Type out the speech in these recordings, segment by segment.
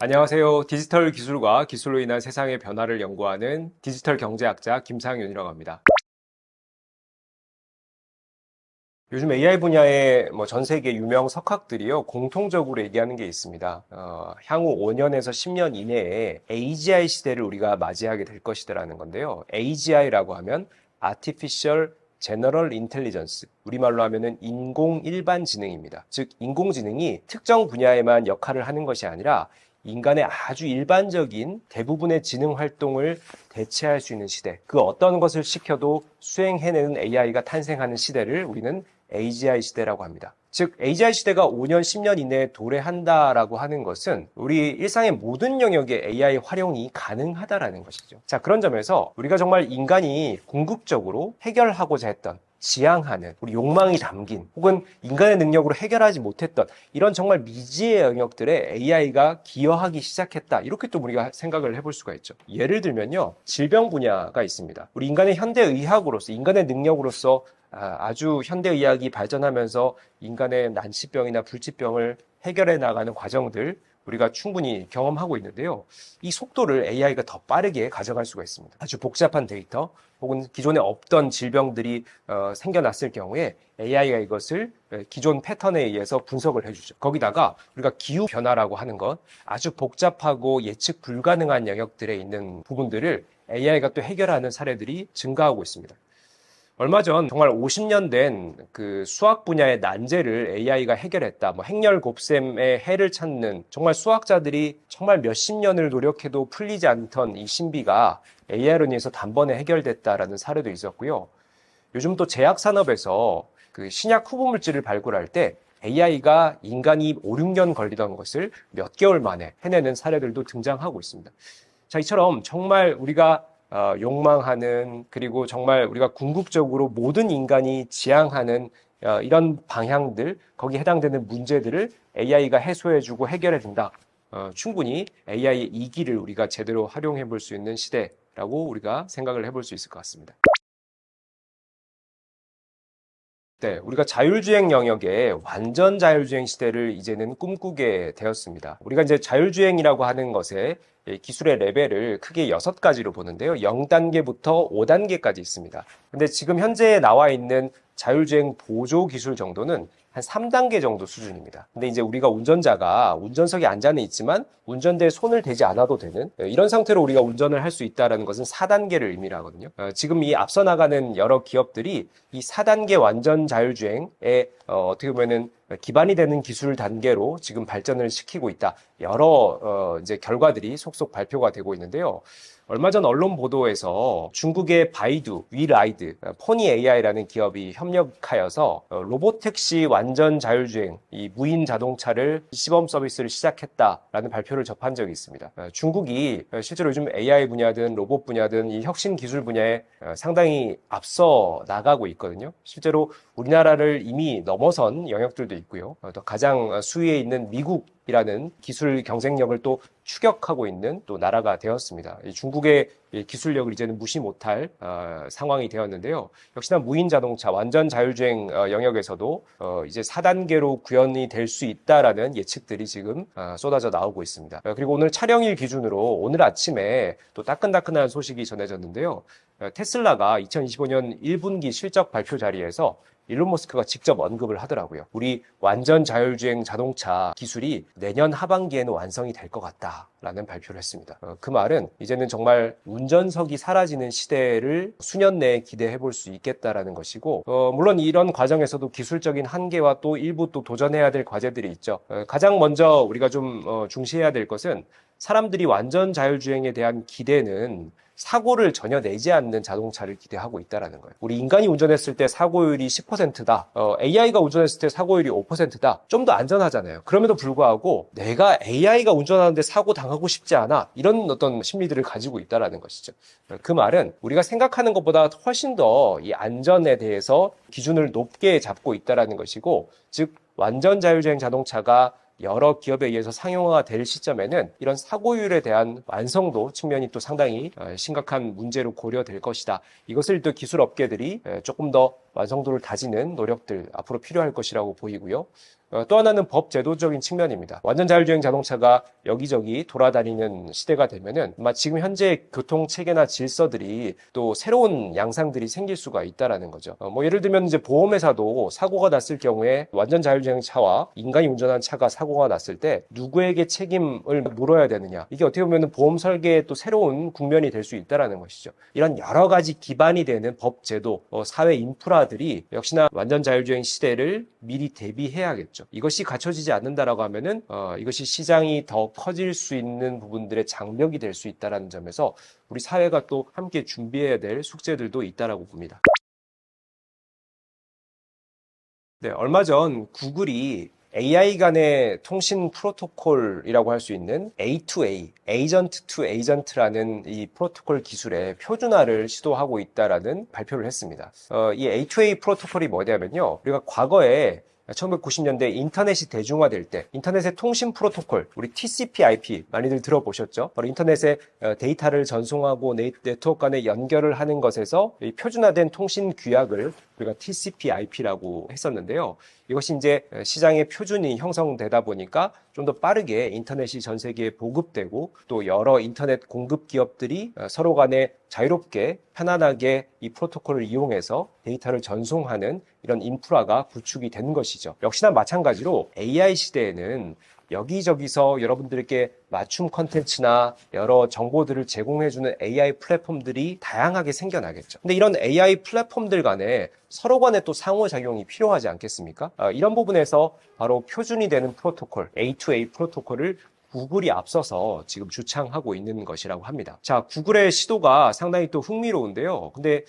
안녕하세요. 디지털 기술과 기술로 인한 세상의 변화를 연구하는 디지털 경제학자 김상윤이라고 합니다. 요즘 AI 분야의 전 세계 유명 석학들이요, 공통적으로 얘기하는 게 있습니다. 향후 5년에서 10년 이내에 AGI 시대를 우리가 맞이하게 될 것이라는 건데요. AGI라고 하면 Artificial General Intelligence, 우리말로 하면은 인공 일반 지능입니다. 즉, 인공지능이 특정 분야에만 역할을 하는 것이 아니라 인간의 아주 일반적인 대부분의 지능 활동을 대체할 수 있는 시대, 그 어떤 것을 시켜도 수행해내는 AI가 탄생하는 시대를 우리는 AGI 시대라고 합니다. 즉, AGI 시대가 5년, 10년 이내에 도래한다라고 하는 것은 우리 일상의 모든 영역에 AI 활용이 가능하다라는 것이죠. 자, 그런 점에서 우리가 정말 인간이 궁극적으로 해결하고자 했던, 지향하는, 우리 욕망이 담긴, 혹은 인간의 능력으로 해결하지 못했던 이런 정말 미지의 영역들에 AI가 기여하기 시작했다. 이렇게 또 우리가 생각을 해볼 수가 있죠. 예를 들면요, 질병 분야가 있습니다. 우리 인간의 현대의학으로서, 인간의 능력으로서 아주 현대의학이 발전하면서 인간의 난치병이나 불치병을 해결해 나가는 과정들 우리가 충분히 경험하고 있는데요. 이 속도를 AI가 더 빠르게 가져갈 수가 있습니다. 아주 복잡한 데이터 혹은 기존에 없던 질병들이 생겨났을 경우에 AI가 이것을 기존 패턴에 의해서 분석을 해주죠. 거기다가 우리가 기후변화라고 하는 것, 아주 복잡하고 예측 불가능한 영역들에 있는 부분들을 AI가 또 해결하는 사례들이 증가하고 있습니다. 얼마 전 정말 50년 된 그 수학 분야의 난제를 AI가 해결했다. 행렬 곱셈의 해를 찾는, 정말 수학자들이 정말 몇십 년을 노력해도 풀리지 않던 이 신비가 AI로 인해서 단번에 해결됐다라는 사례도 있었고요. 요즘 또 제약 산업에서 그 신약 후보 물질을 발굴할 때 AI가 인간이 5, 6년 걸리던 것을 몇 개월 만에 해내는 사례들도 등장하고 있습니다. 자, 이처럼 정말 우리가 욕망하는, 그리고 정말 우리가 궁극적으로 모든 인간이 지향하는 이런 방향들, 거기에 해당되는 문제들을 AI가 해소해주고 해결해준다. 충분히 AI의 이기를 우리가 제대로 활용해 볼 수 있는 시대라고 우리가 생각을 해볼 수 있을 것 같습니다. 네, 우리가 자율주행 영역에 완전 자율주행 시대를 이제는 꿈꾸게 되었습니다. 우리가 이제 자율주행이라고 하는 것에 기술의 레벨을 크게 6가지로 보는데요. 0단계부터 5단계까지 있습니다. 근데 지금 현재 나와 있는 자율주행 보조 기술 정도는 한 3단계 정도 수준입니다. 근데 이제 우리가 운전자가 운전석에 앉아는 있지만 운전대에 손을 대지 않아도 되는 이런 상태로 우리가 운전을 할 수 있다는 것은 4단계를 의미하거든요. 지금 이 앞서 나가는 여러 기업들이 이 4단계 완전 자율주행에 어떻게 보면은 기반이 되는 기술 단계로 지금 발전을 시키고 있다. 여러 이제 결과들이 속속 발표가 되고 있는데요. 얼마 전 언론 보도에서 중국의 바이두, 위라이드, 포니 AI라는 기업이 협력하여서 로보택시 완전 자율주행, 이 무인 자동차를 시범 서비스를 시작했다라는 발표를 접한 적이 있습니다. 중국이 실제로 요즘 AI 분야든 로봇 분야든 이 혁신 기술 분야에 상당히 앞서 나가고 있거든요. 실제로 우리나라를 이미 넘어선 영역들도 있고요. 또 가장 수위에 있는 미국이라는 기술 경쟁력을 또 추격하고 있는 또 나라가 되었습니다. 중국의 기술력을 이제는 무시 못할 상황이 되었는데요. 역시나 무인 자동차 완전 자율주행 영역에서도 이제 4단계로 구현이 될 수 있다라는 예측들이 지금 쏟아져 나오고 있습니다. 그리고 오늘 촬영일 기준으로 오늘 아침에 또 따끈따끈한 소식이 전해졌는데요. 테슬라가 2025년 1분기 실적 발표 자리에서 일론 머스크가 직접 언급을 하더라고요. 우리 완전 자율주행 자동차 기술이 내년 하반기에는 완성이 될 것 같다라는 발표를 했습니다. 그 말은 이제는 정말 운전석이 사라지는 시대를 수년 내에 기대해 볼 수 있겠다라는 것이고, 물론 이런 과정에서도 기술적인 한계와 또 일부 또 도전해야 될 과제들이 있죠. 가장 먼저 우리가 좀 중시해야 될 것은 사람들이 완전 자율주행에 대한 기대는 사고를 전혀 내지 않는 자동차를 기대하고 있다는 거예요. 우리 인간이 운전했을 때 사고율이 10%다. AI가 운전했을 때 사고율이 5%다. 좀 더 안전하잖아요. 그럼에도 불구하고 내가 AI가 운전하는데 사고 당하고 싶지 않아. 이런 어떤 심리들을 가지고 있다는 것이죠. 그 말은 우리가 생각하는 것보다 훨씬 더 이 안전에 대해서 기준을 높게 잡고 있다는 것이고, 즉 완전 자율주행 자동차가 여러 기업에 의해서 상용화가 될 시점에는 이런 사고율에 대한 완성도 측면이 또 상당히 심각한 문제로 고려될 것이다. 이것을 또 기술 업계들이 조금 더 완성도를 다지는 노력들 앞으로 필요할 것이라고 보이고요. 또 하나는 법 제도적인 측면입니다. 완전 자율주행 자동차가 여기저기 돌아다니는 시대가 되면은 아마 지금 현재 교통 체계나 질서들이 또 새로운 양상들이 생길 수가 있다라는 거죠. 뭐 예를 들면 이제 보험회사도 사고가 났을 경우에 완전 자율주행 차와 인간이 운전한 차가 사고가 났을 때 누구에게 책임을 물어야 되느냐, 이게 어떻게 보면 보험 설계의 또 새로운 국면이 될 수 있다라는 것이죠. 이런 여러 가지 기반이 되는 법 제도, 사회 인프라들이 역시나 완전 자율주행 시대를 미리 대비해야겠죠. 이것이 갖춰지지 않는다라고 하면은 이것이 시장이 더 커질 수 있는 부분들의 장벽이 될 수 있다라는 점에서 우리 사회가 또 함께 준비해야 될 숙제들도 있다라고 봅니다. 네, 얼마 전 구글이 AI 간의 통신 프로토콜이라고 할 수 있는 A2A, 에이전트 투 에이전트라는 이 프로토콜 기술의 표준화를 시도하고 있다라는 발표를 했습니다. 이 A2A 프로토콜이 뭐냐면요, 우리가 과거에 1990년대 인터넷이 대중화될 때 인터넷의 통신 프로토콜, 우리 TCP/IP 많이들 들어보셨죠? 바로 인터넷에 데이터를 전송하고 네트워크 간에 연결을 하는 것에서 이 표준화된 통신 규약을 우리가 TCP/IP라고 했었는데요. 이것이 이제 시장의 표준이 형성되다 보니까 좀 더 빠르게 인터넷이 전 세계에 보급되고 또 여러 인터넷 공급 기업들이 서로 간에 자유롭게 편안하게 이 프로토콜을 이용해서 데이터를 전송하는 이런 인프라가 구축이 된 것이죠. 역시나 마찬가지로 AI 시대에는 여기저기서 여러분들에게 맞춤 컨텐츠나 여러 정보들을 제공해주는 AI 플랫폼들이 다양하게 생겨나겠죠. 근데 이런 AI 플랫폼들 간에 서로 간에 또 상호작용이 필요하지 않겠습니까? 이런 부분에서 바로 표준이 되는 프로토콜, A2A 프로토콜을 구글이 앞서서 지금 주창하고 있는 것이라고 합니다. 자, 구글의 시도가 상당히 또 흥미로운데요. 근데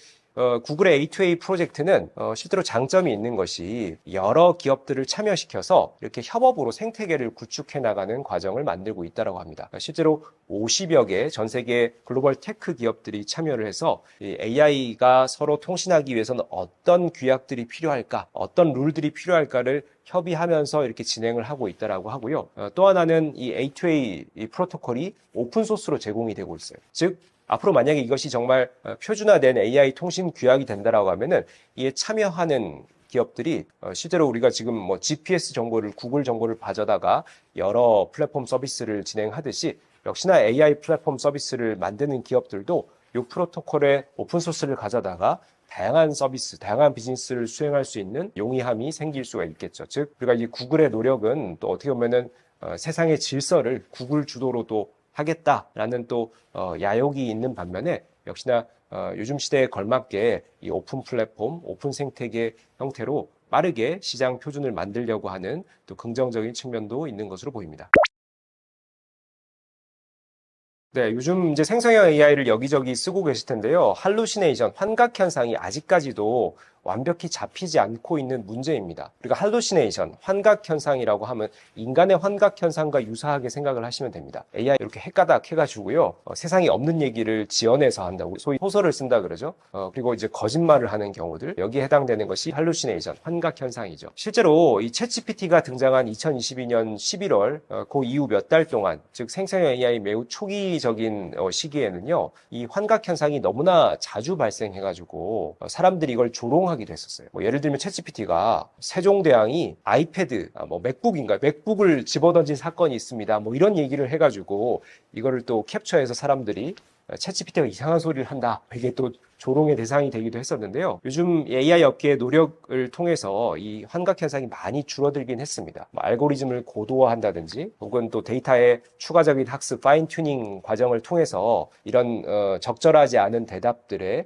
구글의 A2A 프로젝트는 실제로 장점이 있는 것이 여러 기업들을 참여시켜서 이렇게 협업으로 생태계를 구축해 나가는 과정을 만들고 있다고 합니다. 실제로 50여 개 전 세계 글로벌 테크 기업들이 참여를 해서 AI가 서로 통신하기 위해서는 어떤 규약들이 필요할까, 어떤 룰들이 필요할까를 협의하면서 이렇게 진행을 하고 있다고 하고요. 또 하나는 이 A2A 이 프로토콜이 오픈소스로 제공이 되고 있어요. 즉, 앞으로 만약에 이것이 정말 표준화된 AI 통신 규약이 된다라고 하면은 이에 참여하는 기업들이 실제로 우리가 지금 뭐 GPS 정보를, 구글 정보를 가져다가 여러 플랫폼 서비스를 진행하듯이 역시나 AI 플랫폼 서비스를 만드는 기업들도 이 프로토콜의 오픈소스를 가져다가 다양한 서비스, 다양한 비즈니스를 수행할 수 있는 용이함이 생길 수가 있겠죠. 즉, 우리가 이 구글의 노력은 또 어떻게 보면은 세상의 질서를 구글 주도로 또 하겠다라는 또 야욕이 있는 반면에 역시나 요즘 시대에 걸맞게 이 오픈 플랫폼, 오픈 생태계 형태로 빠르게 시장 표준을 만들려고 하는 또 긍정적인 측면도 있는 것으로 보입니다. 네, 요즘 이제 생성형 AI를 여기저기 쓰고 계실 텐데요. 할루시네이션, 환각 현상이 아직까지도 완벽히 잡히지 않고 있는 문제입니다. 우리가 할루시네이션, 환각 현상이라고 하면 인간의 환각 현상과 유사하게 생각을 하시면 됩니다. AI 이렇게 헷가닥 해가지고요. 세상에 없는 얘기를 지어내서 한다고, 소위 소설을 쓴다 그러죠. 그리고 이제 거짓말을 하는 경우들, 여기에 해당되는 것이 할루시네이션, 환각 현상이죠. 실제로 이 챗GPT가 등장한 2022년 11월, 그 이후 몇 달 동안, 즉 생성형 AI 매우 초기적인 시기에는요, 이 환각 현상이 너무나 자주 발생해가지고 사람들이 이걸 조롱하기도 했었어요. 뭐 예를 들면 챗GPT가 세종대왕이 아이패드, 뭐 맥북을 집어던진 사건이 있습니다. 뭐 이런 얘기를 해가지고 이거를 또 캡처해서 사람들이 챗GPT가 이상한 소리를 한다, 이게 또 조롱의 대상이 되기도 했었는데요. 요즘 AI 업계의 노력을 통해서 이 환각 현상이 많이 줄어들긴 했습니다. 뭐 알고리즘을 고도화한다든지 혹은 또 데이터의 추가적인 학습, 파인 튜닝 과정을 통해서 이런 적절하지 않은 대답들의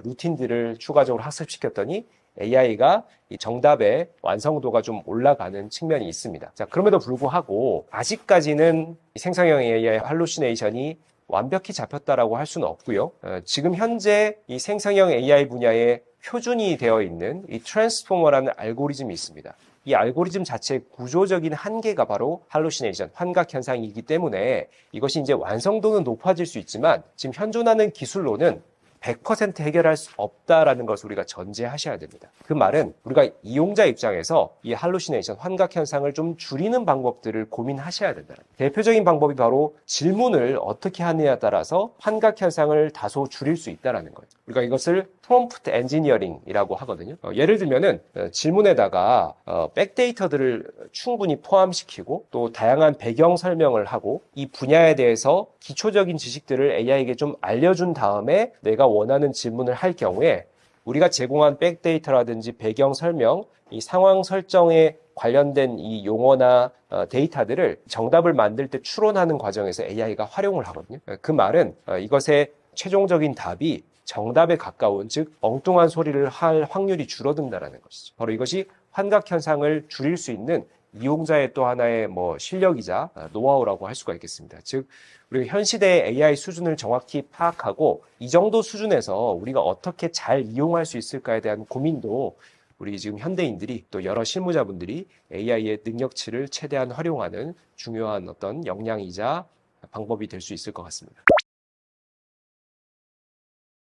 루틴들을 추가적으로 학습시켰더니 AI가 이 정답의 완성도가 좀 올라가는 측면이 있습니다. 자, 그럼에도 불구하고 아직까지는 생성형 AI 할루시네이션이 완벽히 잡혔다라고 할 수는 없고요. 지금 현재 이 생성형 AI 분야에 표준이 되어 있는 이 트랜스포머라는 알고리즘이 있습니다. 이 알고리즘 자체의 구조적인 한계가 바로 할루시네이션, 환각 현상이기 때문에 이것이 이제 완성도는 높아질 수 있지만 지금 현존하는 기술로는 100% 해결할 수 없다라는 것을 우리가 전제하셔야 됩니다. 그 말은 우리가 이용자 입장에서 이 할루시네이션, 환각 현상을 좀 줄이는 방법들을 고민하셔야 된다. 대표적인 방법이 바로 질문을 어떻게 하느냐에 따라서 환각 현상을 다소 줄일 수 있다는 거예요. 우리가 이것을 프롬프트 엔지니어링이라고 하거든요. 예를 들면은 질문에다가 백데이터들을 충분히 포함시키고 또 다양한 배경 설명을 하고 이 분야에 대해서 기초적인 지식들을 AI에게 좀 알려준 다음에 내가 원하는 질문을 할 경우에 우리가 제공한 백데이터라든지 배경 설명, 이 상황 설정에 관련된 이 용어나 데이터들을 정답을 만들 때 추론하는 과정에서 AI가 활용을 하거든요. 그 말은 이것의 최종적인 답이 정답에 가까운, 즉 엉뚱한 소리를 할 확률이 줄어든다는 것이죠. 바로 이것이 환각 현상을 줄일 수 있는 이용자의 또 하나의 실력이자 노하우라고 할 수가 있겠습니다. 즉 우리가 현 시대의 AI 수준을 정확히 파악하고 이 정도 수준에서 우리가 어떻게 잘 이용할 수 있을까에 대한 고민도 우리 지금 현대인들이 또 여러 실무자분들이 AI의 능력치를 최대한 활용하는 중요한 어떤 역량이자 방법이 될 수 있을 것 같습니다.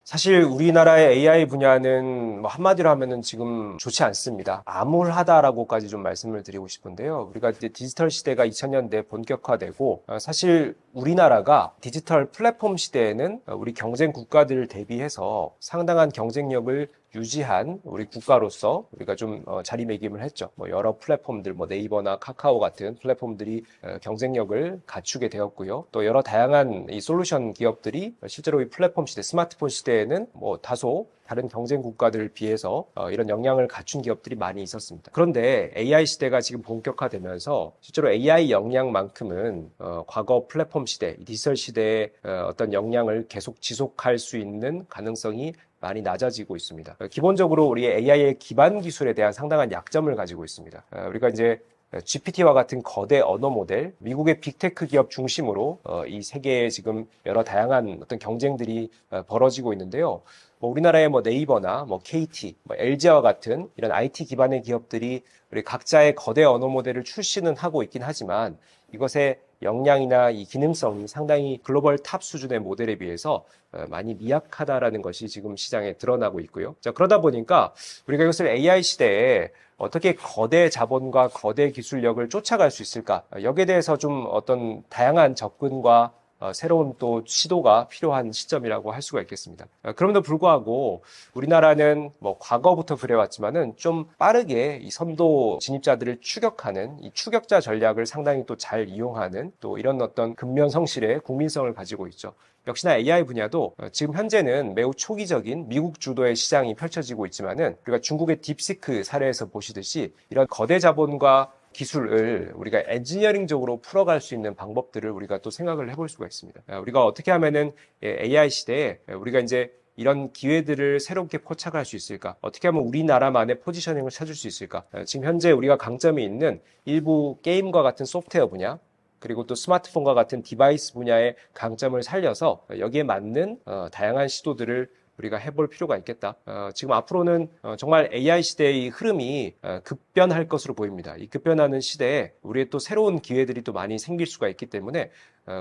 사실 우리나라의 AI 분야는 한마디로 하면은 지금 좋지 않습니다. 암울하다라고까지 좀 말씀을 드리고 싶은데요. 우리가 이제 디지털 시대가 2000년대 본격화되고 사실 우리나라가 디지털 플랫폼 시대에는 우리 경쟁 국가들을 대비해서 상당한 경쟁력을 유지한 우리 국가로서 우리가 좀 자리매김을 했죠. 여러 플랫폼들, 네이버나 카카오 같은 플랫폼들이 경쟁력을 갖추게 되었고요. 또 여러 다양한 이 솔루션 기업들이 실제로 이 플랫폼 시대, 스마트폰 시대에는 다소 다른 경쟁 국가들을 비해서 이런 역량을 갖춘 기업들이 많이 있었습니다. 그런데 AI 시대가 지금 본격화되면서 실제로 AI 역량만큼은 과거 플랫폼 시대, 디지털 시대의 어떤 역량을 계속 지속할 수 있는 가능성이 많이 낮아지고 있습니다. 기본적으로 우리 AI의 기반 기술에 대한 상당한 약점을 가지고 있습니다. 우리가 이제 GPT와 같은 거대 언어 모델, 미국의 빅테크 기업 중심으로 이 세계에 지금 여러 다양한 어떤 경쟁들이 벌어지고 있는데요. 우리나라의 네이버나 KT, LG와 같은 이런 IT 기반의 기업들이 우리 각자의 거대 언어 모델을 출시는 하고 있긴 하지만 이것의 역량이나 이 기능성이 상당히 글로벌 탑 수준의 모델에 비해서 많이 미약하다라는 것이 지금 시장에 드러나고 있고요. 자, 그러다 보니까 우리가 이것을 AI 시대에 어떻게 거대 자본과 거대 기술력을 쫓아갈 수 있을까? 여기에 대해서 좀 어떤 다양한 접근과 새로운 또 시도가 필요한 시점이라고 할 수가 있겠습니다. 그럼에도 불구하고 우리나라는 과거부터 그래왔지만은 좀 빠르게 이 선도 진입자들을 추격하는 이 추격자 전략을 상당히 또 잘 이용하는 또 이런 어떤 근면성실의 국민성을 가지고 있죠. 역시나 AI 분야도 지금 현재는 매우 초기적인 미국 주도의 시장이 펼쳐지고 있지만은 우리가 중국의 딥시크 사례에서 보시듯이 이런 거대 자본과 기술을 우리가 엔지니어링적으로 풀어갈 수 있는 방법들을 우리가 또 생각을 해볼 수가 있습니다. 우리가 어떻게 하면은 AI 시대에 우리가 이제 이런 기회들을 새롭게 포착할 수 있을까? 어떻게 하면 우리나라만의 포지셔닝을 찾을 수 있을까? 지금 현재 우리가 강점이 있는 일부 게임과 같은 소프트웨어 분야, 그리고 또 스마트폰과 같은 디바이스 분야의 강점을 살려서 여기에 맞는 다양한 시도들을 우리가 해볼 필요가 있겠다. 지금 앞으로는 정말 AI 시대의 흐름이 급변할 것으로 보입니다. 이 급변하는 시대에 우리의 또 새로운 기회들이 또 많이 생길 수가 있기 때문에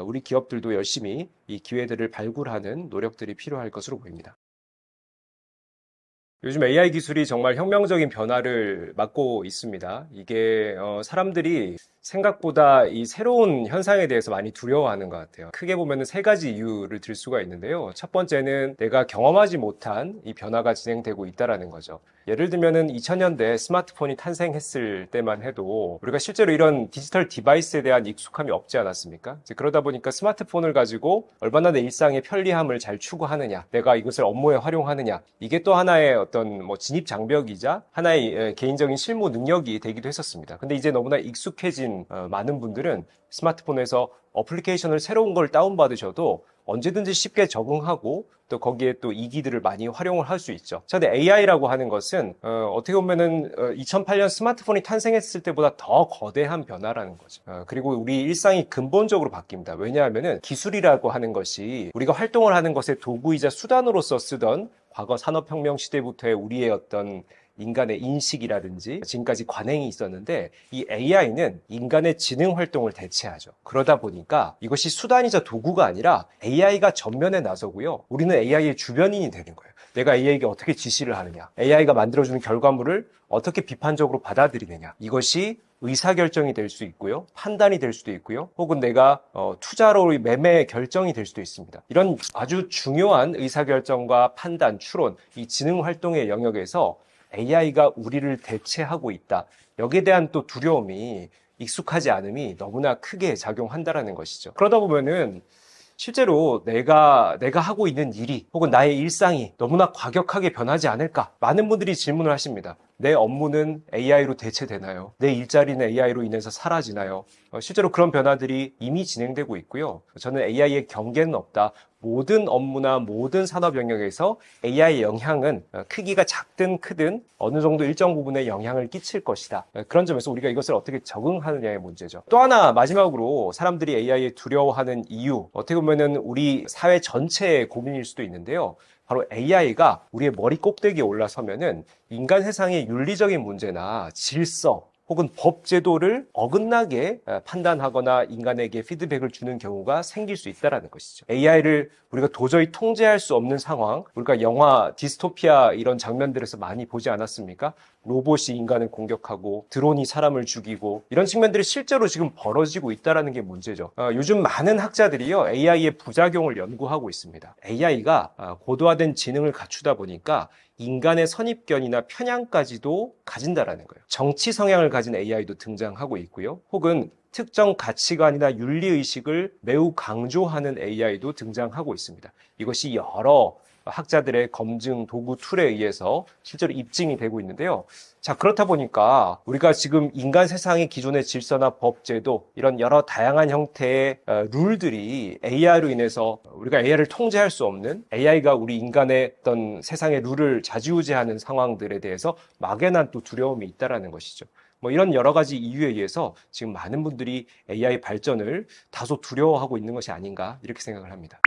우리 기업들도 열심히 이 기회들을 발굴하는 노력들이 필요할 것으로 보입니다. 요즘 AI 기술이 정말 혁명적인 변화를 맞고 있습니다. 이게 사람들이 생각보다 이 새로운 현상에 대해서 많이 두려워하는 것 같아요. 크게 보면 세 가지 이유를 들 수가 있는데요. 첫 번째는 내가 경험하지 못한 이 변화가 진행되고 있다는 거죠. 예를 들면은 2000년대 스마트폰이 탄생했을 때만 해도 우리가 실제로 이런 디지털 디바이스에 대한 익숙함이 없지 않았습니까? 그러다 보니까 스마트폰을 가지고 얼마나 내 일상의 편리함을 잘 추구하느냐, 내가 이것을 업무에 활용하느냐, 이게 또 하나의 어떤 진입 장벽이자 하나의 개인적인 실무 능력이 되기도 했었습니다. 근데 이제 너무나 익숙해진 많은 분들은 스마트폰에서 어플리케이션을 새로운 걸 다운받으셔도 언제든지 쉽게 적응하고 또 거기에 또 이기들을 많이 활용을 할 수 있죠. 자, 근데 AI라고 하는 것은 어떻게 보면은 2008년 스마트폰이 탄생했을 때보다 더 거대한 변화라는 거죠. 그리고 우리 일상이 근본적으로 바뀝니다. 왜냐하면은 기술이라고 하는 것이 우리가 활동을 하는 것의 도구이자 수단으로서 쓰던 과거 산업혁명 시대부터의 우리의 어떤 인간의 인식이라든지 지금까지 관행이 있었는데 이 AI는 인간의 지능 활동을 대체하죠. 그러다 보니까 이것이 수단이자 도구가 아니라 AI가 전면에 나서고요. 우리는 AI의 주변인이 되는 거예요. 내가 AI에게 어떻게 지시를 하느냐, AI가 만들어주는 결과물을 어떻게 비판적으로 받아들이느냐, 이것이 의사결정이 될 수 있고요, 판단이 될 수도 있고요, 혹은 내가 투자로의 매매 결정이 될 수도 있습니다. 이런 아주 중요한 의사결정과 판단, 추론, 이 지능활동의 영역에서 AI가 우리를 대체하고 있다. 여기에 대한 또 두려움이, 익숙하지 않음이 너무나 크게 작용한다라는 것이죠. 그러다 보면은 실제로 내가 하고 있는 일이 혹은 나의 일상이 너무나 과격하게 변하지 않을까? 많은 분들이 질문을 하십니다. 내 업무는 AI로 대체되나요? 내 일자리는 AI로 인해서 사라지나요? 실제로 그런 변화들이 이미 진행되고 있고요. 저는 AI의 경계는 없다. 모든 업무나 모든 산업 영역에서 AI의 영향은 크기가 작든 크든 어느 정도 일정 부분에 영향을 끼칠 것이다. 그런 점에서 우리가 이것을 어떻게 적응하느냐의 문제죠. 또 하나 마지막으로 사람들이 AI에 두려워하는 이유, 어떻게 보면은 우리 사회 전체의 고민일 수도 있는데요. 바로 AI가 우리의 머리 꼭대기에 올라서면은 인간 세상의 윤리적인 문제나 질서 혹은 법 제도를 어긋나게 판단하거나 인간에게 피드백을 주는 경우가 생길 수 있다는 것이죠. AI를 우리가 도저히 통제할 수 없는 상황, 우리가 영화 디스토피아 이런 장면들에서 많이 보지 않았습니까? 로봇이 인간을 공격하고 드론이 사람을 죽이고 이런 측면들이 실제로 지금 벌어지고 있다는 게 문제죠. 요즘 많은 학자들이요, AI의 부작용을 연구하고 있습니다. AI가 고도화된 지능을 갖추다 보니까 인간의 선입견이나 편향까지도 가진다라는 거예요. 정치 성향을 가진 AI도 등장하고 있고요. 혹은 특정 가치관이나 윤리의식을 매우 강조하는 AI도 등장하고 있습니다. 이것이 여러 학자들의 검증 도구 툴에 의해서 실제로 입증이 되고 있는데요. 자, 그렇다 보니까 우리가 지금 인간 세상의 기존의 질서나 법 제도 이런 여러 다양한 형태의 룰들이 AI로 인해서 우리가 AI를 통제할 수 없는, AI가 우리 인간의 어떤 세상의 룰을 좌지우지하는 상황들에 대해서 막연한 또 두려움이 있다라는 것이죠. 이런 여러 가지 이유에 의해서 지금 많은 분들이 AI 발전을 다소 두려워하고 있는 것이 아닌가 이렇게 생각을 합니다.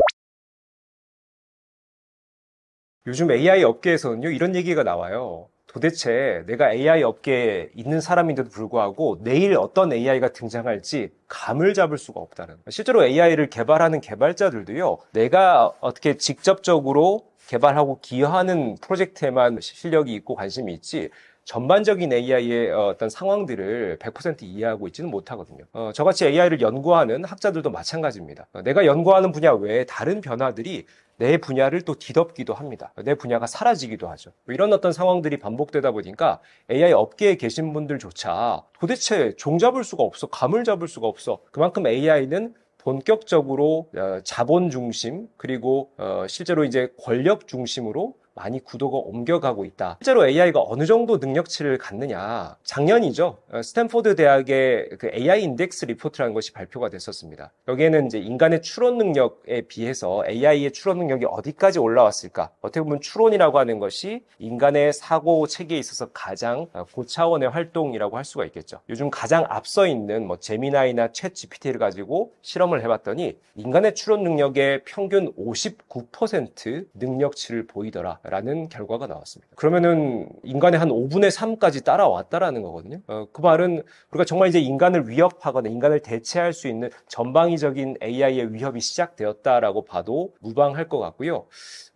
요즘 AI 업계에서는요, 이런 얘기가 나와요. 도대체 내가 AI 업계에 있는 사람인데도 불구하고 내일 어떤 AI가 등장할지 감을 잡을 수가 없다는. 실제로 AI를 개발하는 개발자들도요, 내가 어떻게 직접적으로 개발하고 기여하는 프로젝트에만 실력이 있고 관심이 있지 전반적인 AI의 어떤 상황들을 100% 이해하고 있지는 못하거든요. 저같이 AI를 연구하는 학자들도 마찬가지입니다. 내가 연구하는 분야 외에 다른 변화들이 내 분야를 또 뒤덮기도 합니다. 내 분야가 사라지기도 하죠. 이런 어떤 상황들이 반복되다 보니까 AI 업계에 계신 분들조차 도대체 종 잡을 수가 없어, 감을 잡을 수가 없어. 그만큼 AI는 본격적으로 자본 중심, 그리고 실제로 이제 권력 중심으로 많이 구도가 옮겨가고 있다. 실제로 AI가 어느 정도 능력치를 갖느냐. 작년이죠. 스탠포드 대학의 그 AI 인덱스 리포트라는 것이 발표가 됐었습니다. 여기에는 이제 인간의 추론 능력에 비해서 AI의 추론 능력이 어디까지 올라왔을까? 어떻게 보면 추론이라고 하는 것이 인간의 사고 체계에 있어서 가장 고차원의 활동이라고 할 수가 있겠죠. 요즘 가장 앞서 있는 제미나이나 챗 GPT를 가지고 실험을 해봤더니 인간의 추론 능력의 평균 59% 능력치를 보이더라. 라는 결과가 나왔습니다. 그러면은 인간의 한 5분의 3까지 따라왔다라는 거거든요. 그 말은 우리가 정말 이제 인간을 위협하거나 인간을 대체할 수 있는 전방위적인 AI의 위협이 시작되었다라고 봐도 무방할 것 같고요.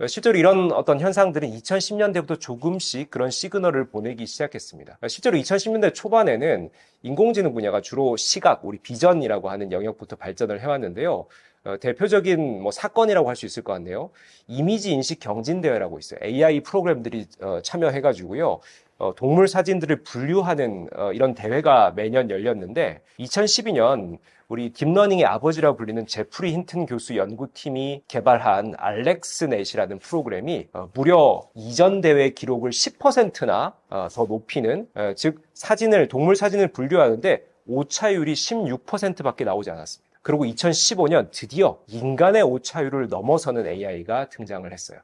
실제로 이런 어떤 현상들은 2010년대부터 조금씩 그런 시그널을 보내기 시작했습니다. 실제로 2010년대 초반에는 인공지능 분야가 주로 시각, 우리 비전이라고 하는 영역부터 발전을 해왔는데요. 대표적인 사건이라고 할 수 있을 것 같네요. 이미지 인식 경진대회라고 있어요. AI 프로그램들이 참여해가지고요. 동물 사진들을 분류하는 이런 대회가 매년 열렸는데 2012년 우리 딥러닝의 아버지라고 불리는 제프리 힌튼 교수 연구팀이 개발한 알렉스넷이라는 프로그램이 무려 이전 대회 기록을 10%나 더 높이는, 즉 동물 사진을 분류하는데 오차율이 16%밖에 나오지 않았습니다. 그리고 2015년 드디어 인간의 오차율을 넘어서는 AI가 등장을 했어요.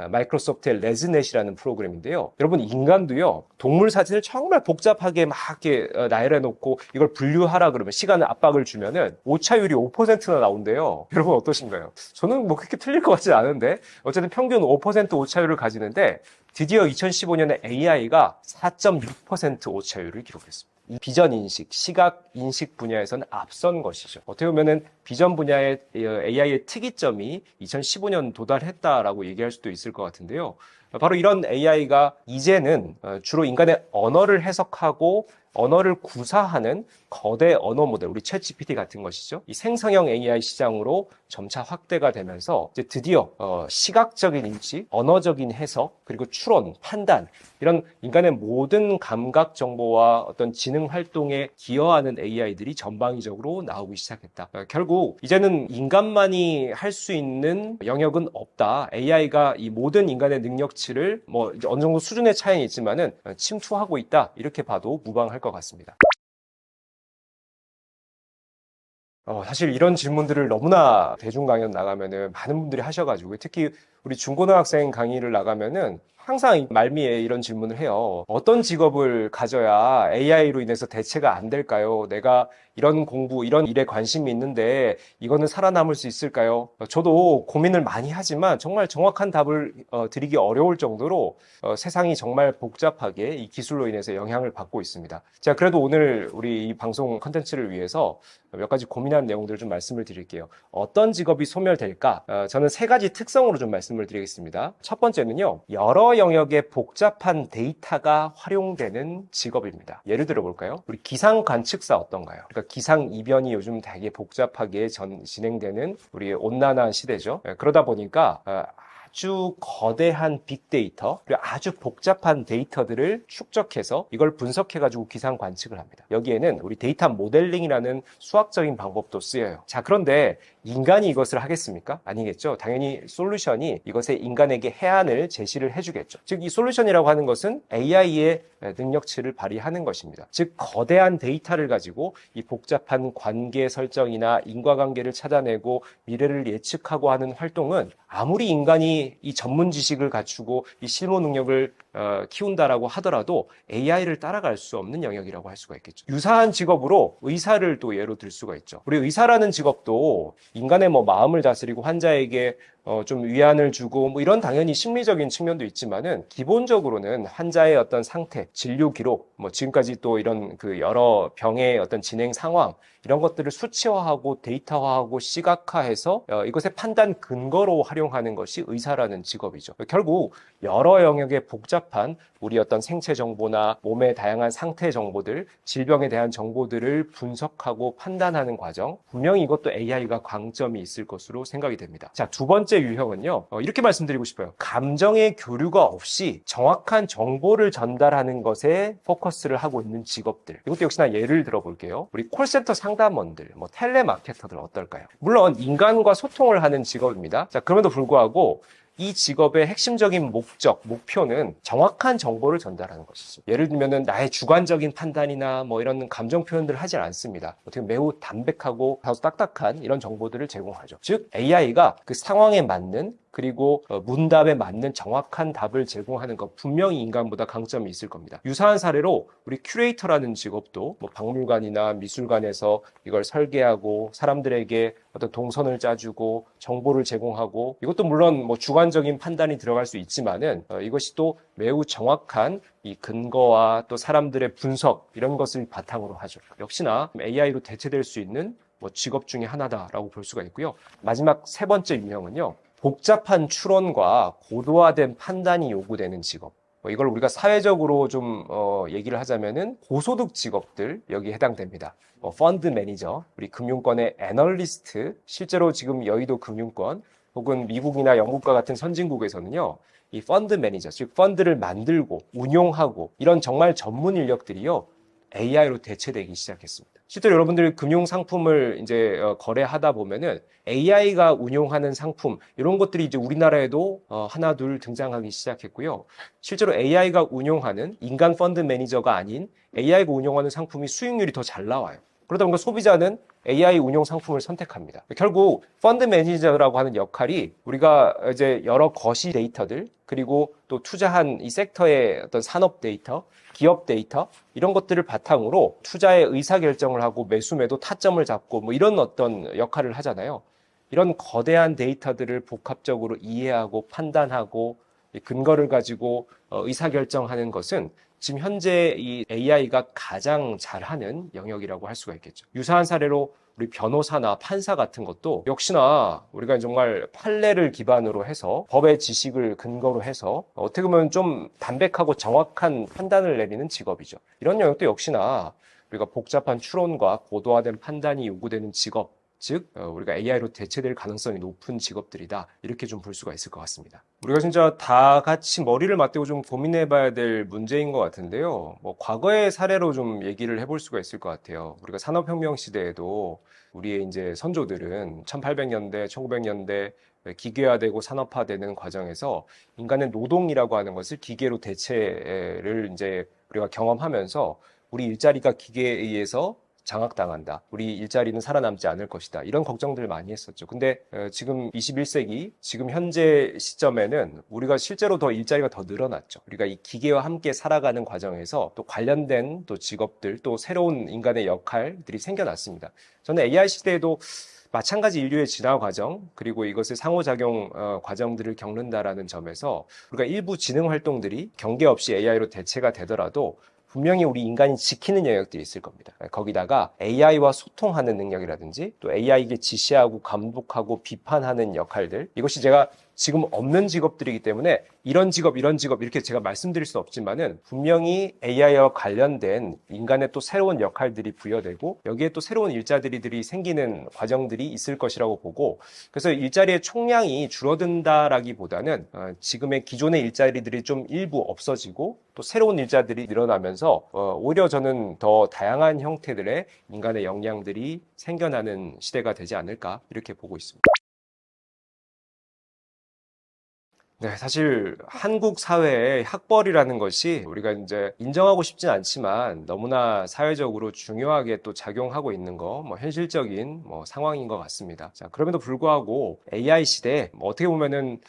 마이크로소프트의 레즈넷이라는 프로그램인데요. 여러분, 인간도요, 동물 사진을 정말 복잡하게 막 이렇게 나열해 놓고 이걸 분류하라 그러면 시간 압박을 주면은 오차율이 5%나 나온대요. 여러분 어떠신가요? 저는 뭐 그렇게 틀릴 것 같지 않은데, 어쨌든 평균 5% 오차율을 가지는데 드디어 2015년에 AI가 4.6% 오차율을 기록했습니다. 이 비전 인식, 시각 인식 분야에서는 앞선 것이죠. 어떻게 보면은 비전 분야의 AI의 특이점이 2015년 도달했다라고 얘기할 수도 있을 것 같은데요. 바로 이런 AI가 이제는 주로 인간의 언어를 해석하고 언어를 구사하는 거대 언어 모델, 우리 챗GPT 같은 것이죠. 이 생성형 AI 시장으로 점차 확대가 되면서 이제 드디어 시각적인 인식, 언어적인 해석, 그리고 추론, 판단, 이런 인간의 모든 감각 정보와 어떤 지능 활동에 기여하는 AI들이 전방위적으로 나오기 시작했다. 결국 이제는 인간만이 할 수 있는 영역은 없다. AI가 이 모든 인간의 능력치를 뭐 이제 어느 정도 수준의 차이는 있지만은 침투하고 있다. 이렇게 봐도 무방할 것 같습니다. 사실 이런 질문들을 너무나 대중 강연 나가면은 많은 분들이 하셔가지고, 특히 우리 중고등학생 강의를 나가면은 항상 말미에 이런 질문을 해요. 어떤 직업을 가져야 AI로 인해서 대체가 안 될까요? 내가 이런 공부, 이런 일에 관심이 있는데 이거는 살아남을 수 있을까요? 저도 고민을 많이 하지만 정말 정확한 답을 드리기 어려울 정도로 세상이 정말 복잡하게 이 기술로 인해서 영향을 받고 있습니다. 제가 그래도 오늘 우리 이 방송 컨텐츠를 위해서 몇 가지 고민한 내용들을 좀 말씀을 드릴게요. 어떤 직업이 소멸될까? 저는 세 가지 특성으로 좀 말씀을 드리겠습니다. 첫 번째는요, 여러 영역의 복잡한 데이터가 활용되는 직업입니다. 예를 들어 볼까요? 우리 기상 관측사 어떤가요? 그러니까 기상 이변이 요즘 되게 복잡하게 진행되는 우리 온난화 시대죠. 그러다 보니까 아주 거대한 빅데이터, 그리고 아주 복잡한 데이터들을 축적해서 이걸 분석해가지고 기상 관측을 합니다. 여기에는 우리 데이터 모델링이라는 수학적인 방법도 쓰여요. 자, 그런데 인간이 이것을 하겠습니까? 아니겠죠. 당연히 솔루션이 이것에 인간에게 해안을 제시를 해주겠죠. 즉, 이 솔루션이라고 하는 것은 AI의 능력치를 발휘하는 것입니다. 즉, 거대한 데이터를 가지고 이 복잡한 관계 설정이나 인과관계를 찾아내고 미래를 예측하고 하는 활동은 아무리 인간이 이 전문 지식을 갖추고 이 실무 능력을 키운다라고 하더라도 AI를 따라갈 수 없는 영역이라고 할 수가 있겠죠. 유사한 직업으로 의사를 또 예로 들 수가 있죠. 우리 의사라는 직업도 인간의 뭐 마음을 다스리고 환자에게 좀 위안을 주고 뭐 이런 당연히 심리적인 측면도 있지만은 기본적으로는 환자의 어떤 상태, 진료 기록, 뭐 지금까지 또 이런 그 여러 병의 어떤 진행 상황 이런 것들을 수치화하고 데이터화하고 시각화해서 이것의 판단 근거로 활용하는 것이 의사라는 직업이죠. 결국 여러 영역의 복잡한 우리 어떤 생체 정보나 몸의 다양한 상태 정보들, 질병에 대한 정보들을 분석하고 판단하는 과정, 분명히 이것도 AI가 강점이 있을 것으로 생각이 됩니다. 자, 두 번째 유형은요, 이렇게 말씀드리고 싶어요. 감정의 교류가 없이 정확한 정보를 전달하는 것에 포커스를 하고 있는 직업들. 이것도 역시나 예를 들어 볼게요. 우리 콜센터 상담원들, 뭐 텔레마케터들 어떨까요? 물론 인간과 소통을 하는 직업입니다. 자, 그럼에도 불구하고 이 직업의 핵심적인 목적, 목표는 정확한 정보를 전달하는 것이죠. 예를 들면은 나의 주관적인 판단이나 뭐 이런 감정 표현들을 하지 않습니다. 어떻게 매우 담백하고 아주 딱딱한 이런 정보들을 제공하죠. 즉 AI가 그 상황에 맞는 그리고 문답에 맞는 정확한 답을 제공하는 것 분명히 인간보다 강점이 있을 겁니다. 유사한 사례로 우리 큐레이터라는 직업도 뭐 박물관이나 미술관에서 이걸 설계하고 사람들에게 어떤 동선을 짜주고 정보를 제공하고 이것도 물론 뭐 주관적인 판단이 들어갈 수 있지만은 이것이 또 매우 정확한 이 근거와 또 사람들의 분석 이런 것을 바탕으로 하죠. 역시나 AI로 대체될 수 있는 뭐 직업 중에 하나다라고 볼 수가 있고요. 마지막 세 번째 유형은요. 복잡한 추론과 고도화된 판단이 요구되는 직업. 이걸 우리가 사회적으로 좀 얘기를 하자면은 고소득 직업들 여기에 해당됩니다. 펀드 매니저, 우리 금융권의 애널리스트, 실제로 지금 여의도 금융권 혹은 미국이나 영국과 같은 선진국에서는요. 이 펀드 매니저, 즉 펀드를 만들고 운용하고 이런 정말 전문 인력들이요. AI로 대체되기 시작했습니다. 실제로 여러분들이 금융 상품을 이제 거래하다 보면은 AI가 운용하는 상품 이런 것들이 이제 우리나라에도 하나 둘 등장하기 시작했고요. 실제로 AI가 운용하는 인간 펀드 매니저가 아닌 AI가 운용하는 상품이 수익률이 더 잘 나와요. 그러다 보니까 소비자는 AI 운용 상품을 선택합니다. 결국 펀드 매니저라고 하는 역할이 우리가 이제 여러 거시 데이터들 그리고 또 투자한 이 섹터의 어떤 산업 데이터, 기업 데이터 이런 것들을 바탕으로 투자의 의사 결정을 하고 매수 매도 타점을 잡고 뭐 이런 어떤 역할을 하잖아요. 이런 거대한 데이터들을 복합적으로 이해하고 판단하고 근거를 가지고 의사결정하는 것은 지금 현재 이 AI가 가장 잘하는 영역이라고 할 수가 있겠죠. 유사한 사례로 우리 변호사나 판사 같은 것도 역시나 우리가 정말 판례를 기반으로 해서 법의 지식을 근거로 해서 어떻게 보면 좀 담백하고 정확한 판단을 내리는 직업이죠. 이런 영역도 역시나 우리가 복잡한 추론과 고도화된 판단이 요구되는 직업, 즉 우리가 AI로 대체될 가능성이 높은 직업들이다, 이렇게 좀 볼 수가 있을 것 같습니다. 우리가 진짜 다 같이 머리를 맞대고 좀 고민해 봐야 될 문제인 것 같은데요. 뭐 과거의 사례로 좀 얘기를 해볼 수가 있을 것 같아요. 우리가 산업혁명 시대에도 우리의 이제 선조들은 1800년대, 1900년대 기계화되고 산업화되는 과정에서 인간의 노동이라고 하는 것을 기계로 대체를 이제 우리가 경험하면서 우리 일자리가 기계에 의해서 장악당한다, 우리 일자리는 살아남지 않을 것이다, 이런 걱정들을 많이 했었죠. 근데 지금 21세기 지금 현재 시점에는 우리가 실제로 더 일자리가 더 늘어났죠. 우리가 이 기계와 함께 살아가는 과정에서 또 관련된 또 직업들, 또 새로운 인간의 역할들이 생겨났습니다. 저는 AI 시대에도 마찬가지 인류의 진화 과정, 그리고 이것의 상호작용 과정들을 겪는다라는 점에서 우리가 일부 지능 활동들이 경계 없이 AI로 대체가 되더라도 분명히 우리 인간이 지키는 영역들이 있을 겁니다. 거기다가 AI와 소통하는 능력이라든지 또 AI에게 지시하고 감독하고 비판하는 역할들, 이것이 제가 지금 없는 직업들이기 때문에 이런 직업 이렇게 제가 말씀드릴 수 없지만은 분명히 AI와 관련된 인간의 또 새로운 역할들이 부여되고 여기에 또 새로운 일자리들이 생기는 과정들이 있을 것이라고 보고, 그래서 일자리의 총량이 줄어든다라기보다는 지금의 기존의 일자리들이 좀 일부 없어지고 또 새로운 일자들이 늘어나면서 오히려 저는 더 다양한 형태들의 인간의 역량들이 생겨나는 시대가 되지 않을까, 이렇게 보고 있습니다. 네, 사실 한국 사회의 학벌이라는 것이 우리가 이제 인정하고 싶진 않지만 너무나 사회적으로 중요하게 또 작용하고 있는 거, 뭐 현실적인 뭐 상황인 것 같습니다. 자, 그럼에도 불구하고 AI 시대에 뭐 어떻게 보면은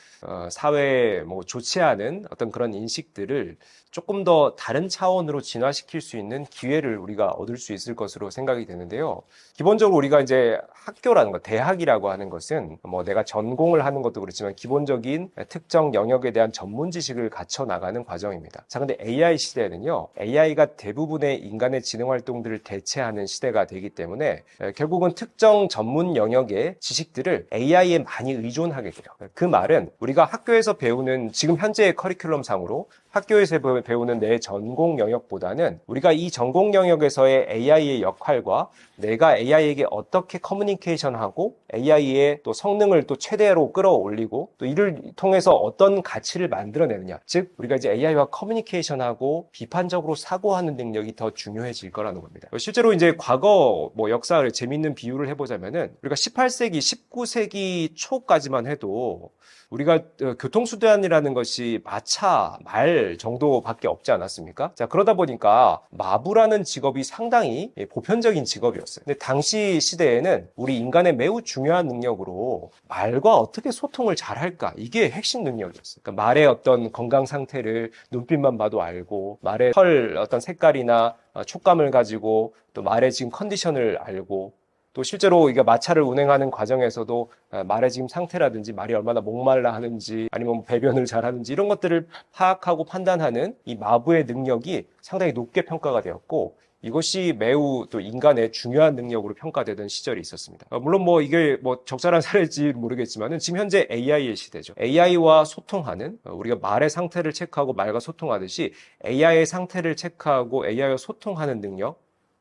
사회에 뭐 좋지 않은 어떤 그런 인식들을 조금 더 다른 차원으로 진화시킬 수 있는 기회를 우리가 얻을 수 있을 것으로 생각이 되는데요. 기본적으로 우리가 이제 학교라는 것, 대학이라고 하는 것은 뭐 내가 전공을 하는 것도 그렇지만 기본적인 특정 영역에 대한 전문 지식을 갖춰 나가는 과정입니다. 자, 근데 AI 시대에는요, AI가 대부분의 인간의 지능 활동들을 대체하는 시대가 되기 때문에 결국은 특정 전문 영역의 지식들을 AI에 많이 의존하게 돼요. 그 말은 우리가 학교에서 배우는 지금 현재의 커리큘럼 상으로 학교에서 배우는 내 전공 영역보다는 우리가 이 전공 영역에서의 AI의 역할과 내가 AI에게 어떻게 커뮤니케이션하고 AI의 또 성능을 또 최대로 끌어올리고 또 이를 통해서 어떤 가치를 만들어내느냐, 즉 우리가 이제 AI와 커뮤니케이션하고 비판적으로 사고하는 능력이 더 중요해질 거라는 겁니다. 실제로 이제 과거 뭐 역사를 재밌는 비유를 해보자면은 우리가 18세기, 19세기 초까지만 해도 우리가 교통수단이라는 것이 마차, 말 정도밖에 없지 않았습니까? 자, 그러다 보니까 마부라는 직업이 상당히 보편적인 직업이었어요. 근데 당시 시대에는 우리 인간의 매우 중요한 능력으로 말과 어떻게 소통을 잘할까, 이게 핵심 능력이었어요. 그러니까 말의 어떤 건강 상태를 눈빛만 봐도 알고, 말의 털 어떤 색깔이나 촉감을 가지고 또 말의 지금 컨디션을 알고, 또 실제로 이게 마차를 운행하는 과정에서도 말의 지금 상태라든지 말이 얼마나 목말라 하는지 아니면 배변을 잘 하는지 이런 것들을 파악하고 판단하는 이 마부의 능력이 상당히 높게 평가가 되었고, 이것이 매우 또 인간의 중요한 능력으로 평가되던 시절이 있었습니다. 물론 뭐 이게 뭐 적절한 사례일지 모르겠지만은 지금 현재 AI의 시대죠. AI와 소통하는, 우리가 말의 상태를 체크하고 말과 소통하듯이 AI의 상태를 체크하고 AI와 소통하는 능력,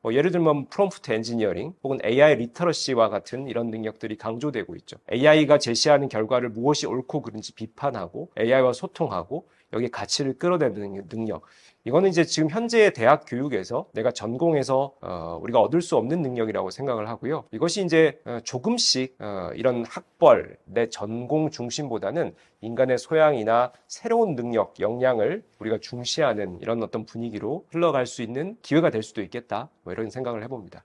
예를 들면 프롬프트 엔지니어링 혹은 AI 리터러시와 같은 이런 능력들이 강조되고 있죠. AI가 제시하는 결과를 무엇이 옳고 그른지 비판하고 AI와 소통하고 여기에 가치를 끌어내는 능력, 이거는 이제 지금 현재의 대학 교육에서 내가 전공에서 우리가 얻을 수 없는 능력이라고 생각을 하고요. 이것이 이제 조금씩 이런 학벌, 내 전공 중심보다는 인간의 소양이나 새로운 능력, 역량을 우리가 중시하는 이런 어떤 분위기로 흘러갈 수 있는 기회가 될 수도 있겠다, 뭐 이런 생각을 해봅니다.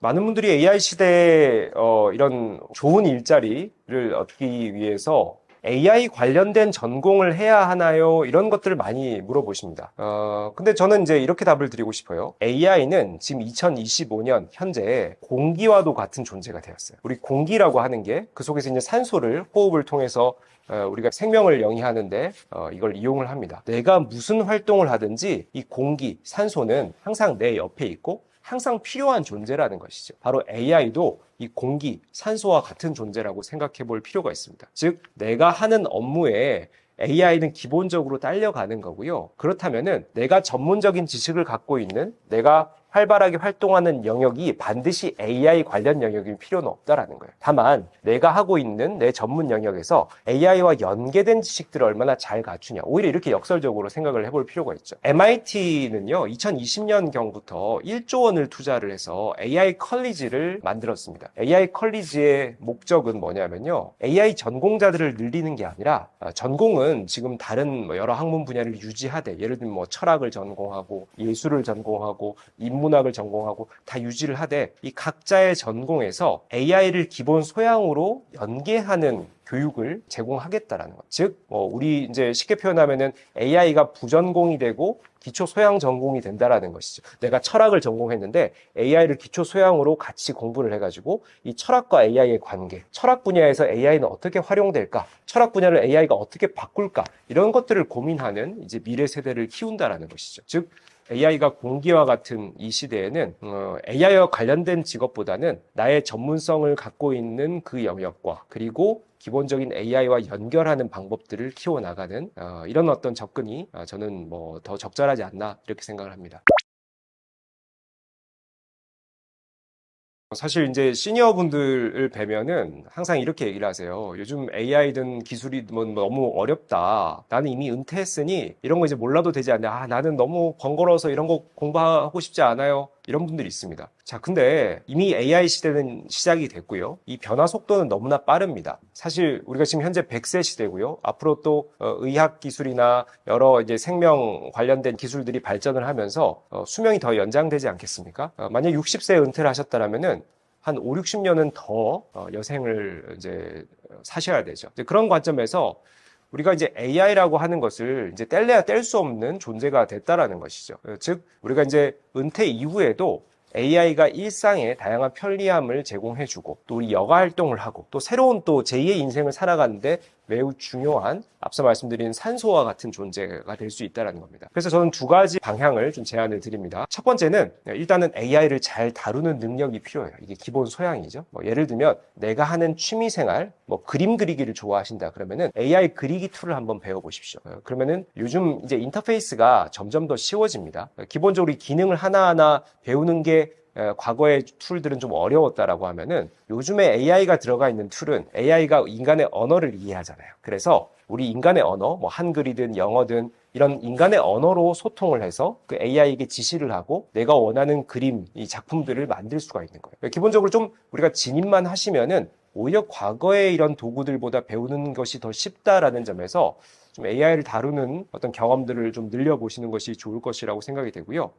많은 분들이 AI 시대에 이런 좋은 일자리를 얻기 위해서 AI 관련된 전공을 해야 하나요? 이런 것들을 많이 물어보십니다. 근데 저는 이제 이렇게 답을 드리고 싶어요. AI는 지금 2025년 현재 공기와도 같은 존재가 되었어요. 우리 공기라고 하는 게 그 속에서 이제 산소를 호흡을 통해서 우리가 생명을 영위하는데 이걸 이용을 합니다. 내가 무슨 활동을 하든지 이 공기, 산소는 항상 내 옆에 있고 항상 필요한 존재라는 것이죠. 바로 AI도 이 공기, 산소와 같은 존재라고 생각해 볼 필요가 있습니다. 즉, 내가 하는 업무에 AI는 기본적으로 딸려가는 거고요. 그렇다면은 내가 전문적인 지식을 갖고 있는, 내가 활발하게 활동하는 영역이 반드시 AI 관련 영역일 필요는 없다라는 거예요. 다만 내가 하고 있는 내 전문 영역에서 AI와 연계된 지식들을 얼마나 잘 갖추냐, 오히려 이렇게 역설적으로 생각을 해볼 필요가 있죠. MIT는요 2020년경부터 1조 원을 투자를 해서 AI 컬리지를 만들었습니다. AI 컬리지의 목적은 뭐냐면요, AI 전공자들을 늘리는 게 아니라 전공은 지금 다른 여러 학문 분야를 유지하되, 예를 들면 뭐 철학을 전공하고 예술을 전공하고 인문학을 전공하고 다 유지를 하되, 이 각자의 전공에서 AI를 기본 소양으로 연계하는 교육을 제공하겠다라는 것. 즉, 우리 이제 쉽게 표현하면은 AI가 부전공이 되고 기초 소양 전공이 된다라는 것이죠. 내가 철학을 전공했는데 AI를 기초 소양으로 같이 공부를 해가지고 이 철학과 AI의 관계, 철학 분야에서 AI는 어떻게 활용될까, 철학 분야를 AI가 어떻게 바꿀까, 이런 것들을 고민하는 이제 미래 세대를 키운다라는 것이죠. 즉, AI가 공기와 같은 이 시대에는 AI와 관련된 직업보다는 나의 전문성을 갖고 있는 그 영역과, 그리고 기본적인 AI와 연결하는 방법들을 키워나가는 이런 어떤 접근이 저는 뭐 더 적절하지 않나 이렇게 생각을 합니다. 사실 이제 시니어분들을 뵈면은 항상 이렇게 얘기를 하세요. 요즘 AI든 기술이 뭐 너무 어렵다. 나는 이미 은퇴했으니 이런 거 이제 몰라도 되지 않냐. 나는 너무 번거로워서 이런 거 공부하고 싶지 않아요. 이런 분들이 있습니다. 자, 근데 이미 AI 시대는 시작이 됐고요. 이 변화 속도는 너무나 빠릅니다. 사실 우리가 지금 현재 100세 시대고요. 앞으로 또 의학 기술이나 여러 이제 생명 관련된 기술들이 발전을 하면서 수명이 더 연장되지 않겠습니까? 만약 60세에 은퇴를 하셨다라면은 한 5, 60년은 더 여생을 이제 사셔야 되죠. 이제 그런 관점에서 우리가 이제 AI라고 하는 것을 이제 뗄래야 뗄 수 없는 존재가 됐다라는 것이죠. 즉, 우리가 이제 은퇴 이후에도 AI가 일상에 다양한 편리함을 제공해주고, 또 우리 여가 활동을 하고, 또 새로운 또 제2의 인생을 살아가는데 매우 중요한, 앞서 말씀드린 산소와 같은 존재가 될 수 있다는 겁니다. 그래서 저는 두 가지 방향을 좀 제안을 드립니다. 첫 번째는 일단은 AI를 잘 다루는 능력이 필요해요. 이게 기본 소양이죠. 예를 들면 내가 하는 취미생활, 그림 그리기를 좋아하신다 그러면은 AI 그리기 툴을 한번 배워보십시오. 그러면은 요즘 이제 인터페이스가 점점 더 쉬워집니다. 기본적으로 이 기능을 하나하나 배우는 게 과거의 툴들은 좀 어려웠다라고 하면은 요즘에 AI가 들어가 있는 툴은 AI가 인간의 언어를 이해하잖아요. 그래서 우리 인간의 언어, 한글이든 영어든 이런 인간의 언어로 소통을 해서 그 AI에게 지시를 하고 내가 원하는 그림, 이 작품들을 만들 수가 있는 거예요. 기본적으로 좀 우리가 진입만 하시면은 오히려 과거의 이런 도구들보다 배우는 것이 더 쉽다라는 점에서 좀 AI를 다루는 어떤 경험들을 좀 늘려보시는 것이 좋을 것이라고 생각이 되고요.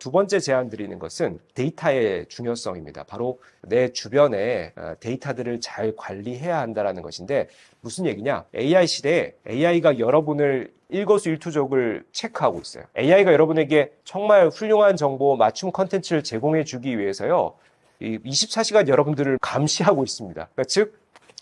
두 번째 제안 드리는 것은 데이터의 중요성입니다. 바로 내 주변에 데이터들을 잘 관리해야 한다는 것인데, 무슨 얘기냐? AI 시대에 AI가 여러분을 일거수일투족을 체크하고 있어요. AI가 여러분에게 정말 훌륭한 정보, 맞춤 컨텐츠를 제공해 주기 위해서요, 24시간 여러분들을 감시하고 있습니다. 그러니까 즉,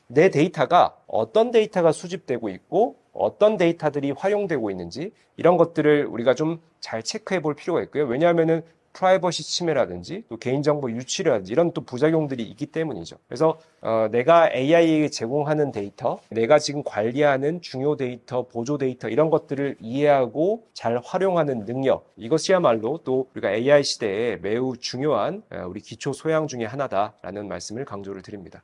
내 데이터가 어떤 데이터가 수집되고 있고 어떤 데이터들이 활용되고 있는지, 이런 것들을 우리가 좀 잘 체크해 볼 필요가 있고요. 왜냐하면은 프라이버시 침해라든지 또 개인정보 유출이라든지 이런 또 부작용들이 있기 때문이죠. 그래서 내가 AI에게 제공하는 데이터, 내가 지금 관리하는 중요 데이터, 보조 데이터, 이런 것들을 이해하고 잘 활용하는 능력, 이것이야말로 또 우리가 AI 시대에 매우 중요한 우리 기초 소양 중에 하나다라는 말씀을 강조를 드립니다.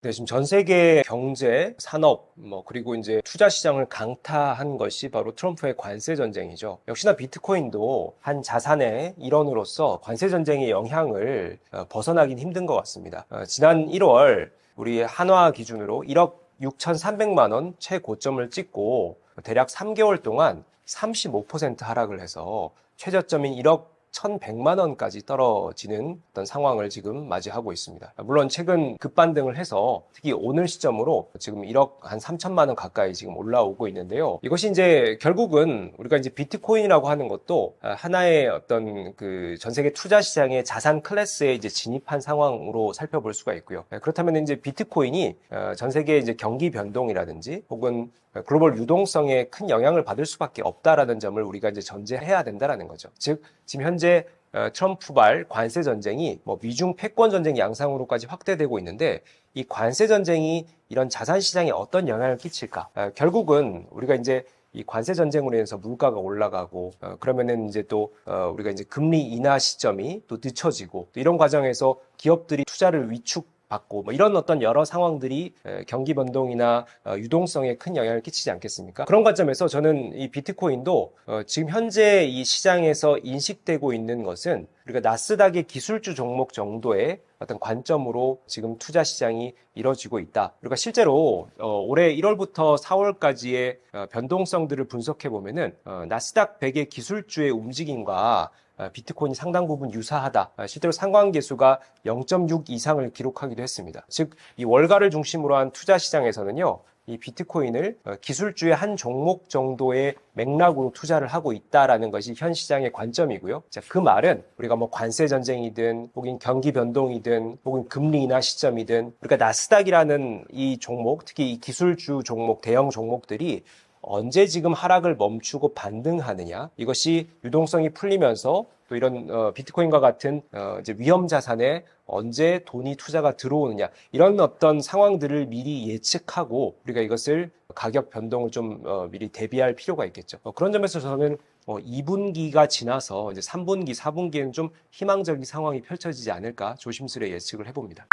네, 지금 전 세계 경제, 산업, 그리고 이제 투자 시장을 강타한 것이 바로 트럼프의 관세 전쟁이죠. 역시나 비트코인도 한 자산의 일원으로서 관세 전쟁의 영향을 벗어나긴 힘든 것 같습니다. 지난 1월 우리 한화 기준으로 1억 6,300만 원 최고점을 찍고 대략 3개월 동안 35% 하락을 해서 최저점인 1억 1,100만 원까지 떨어지는 어떤 상황을 지금 맞이하고 있습니다. 물론 최근 급반등을 해서 특히 오늘 시점으로 지금 1억 한 3천만 원 가까이 지금 올라오고 있는데요. 이것이 이제 결국은 우리가 이제 비트코인이라고 하는 것도 하나의 어떤 그 전 세계 투자 시장의 자산 클래스에 이제 진입한 상황으로 살펴볼 수가 있고요. 그렇다면 이제 비트코인이 전 세계 이제 경기 변동이라든지 혹은 글로벌 유동성에 큰 영향을 받을 수밖에 없다라는 점을 우리가 이제 전제해야 된다라는 거죠. 즉 지금 현재 트럼프발 관세 전쟁이 뭐 미중 패권 전쟁 양상으로까지 확대되고 있는데 이 관세 전쟁이 이런 자산 시장에 어떤 영향을 끼칠까? 결국은 우리가 이제 이 관세 전쟁으로 인해서 물가가 올라가고 그러면은 이제 또 우리가 이제 금리 인하 시점이 또 늦춰지고 또 이런 과정에서 기업들이 투자를 위축받고 뭐 이런 어떤 여러 상황들이 경기 변동이나 유동성에 큰 영향을 끼치지 않겠습니까? 그런 관점에서 저는 이 비트코인도 지금 현재 이 시장에서 인식되고 있는 것은 우리가 나스닥의 기술주 종목 정도의 어떤 관점으로 지금 투자 시장이 이뤄지고 있다. 그러니까 실제로 올해 1월부터 4월까지의 변동성들을 분석해 보면은 나스닥 100의 기술주의 움직임과 비트코인이 상당 부분 유사하다. 실제로 상관계수가 0.6 이상을 기록하기도 했습니다. 즉, 이 월가를 중심으로 한 투자 시장에서는요, 이 비트코인을 기술주의 한 종목 정도의 맥락으로 투자를 하고 있다라는 것이 현 시장의 관점이고요. 자, 그 말은 우리가 뭐 관세 전쟁이든 혹은 경기 변동이든 혹은 금리 인하 시점이든 그러니까 나스닥이라는 이 종목, 특히 이 기술주 종목, 대형 종목들이 언제 지금 하락을 멈추고 반등하느냐, 이것이 유동성이 풀리면서 또 이런 비트코인과 같은 이제 위험 자산에 언제 돈이 투자가 들어오느냐, 이런 어떤 상황들을 미리 예측하고 우리가 이것을 가격 변동을 좀 미리 대비할 필요가 있겠죠. 그런 점에서 저는 2분기가 지나서 이제 3분기, 4분기에는 좀 희망적인 상황이 펼쳐지지 않을까 조심스레 예측을 해봅니다.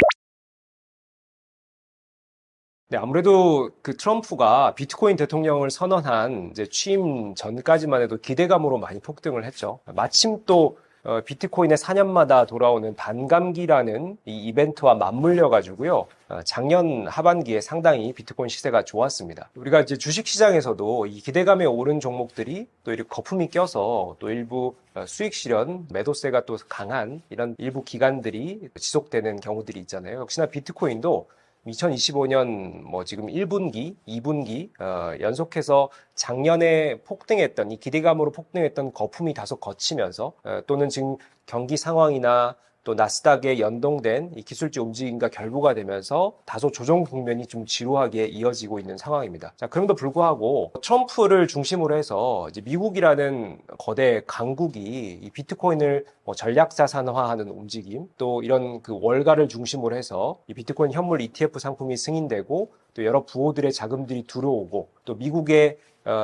네, 아무래도 그 트럼프가 비트코인 대통령을 선언한 이제 취임 전까지만 해도 기대감으로 많이 폭등을 했죠. 마침 또 비트코인의 4년마다 돌아오는 반감기라는 이 이벤트와 맞물려 가지고요. 작년 하반기에 상당히 비트코인 시세가 좋았습니다. 우리가 이제 주식 시장에서도 이 기대감에 오른 종목들이 또 이렇게 거품이 껴서 또 일부 수익 실현, 매도세가 또 강한 이런 일부 기간들이 지속되는 경우들이 있잖아요. 역시나 비트코인도 2025년 뭐 지금 1분기, 2분기 연속해서 작년에 폭등했던 이 기대감으로 폭등했던 거품이 다소 거치면서 또는 지금 경기 상황이나 또 나스닥에 연동된 이 기술주 움직임과 결부가 되면서 다소 조정 국면이 좀 지루하게 이어지고 있는 상황입니다. 자, 그럼에도 불구하고 트럼프를 중심으로 해서 이제 미국이라는 거대 강국이 이 비트코인을 뭐 전략자산화하는 움직임, 또 이런 그 월가를 중심으로 해서 이 비트코인 현물 ETF 상품이 승인되고 또 여러 부호들의 자금들이 들어오고 또 미국의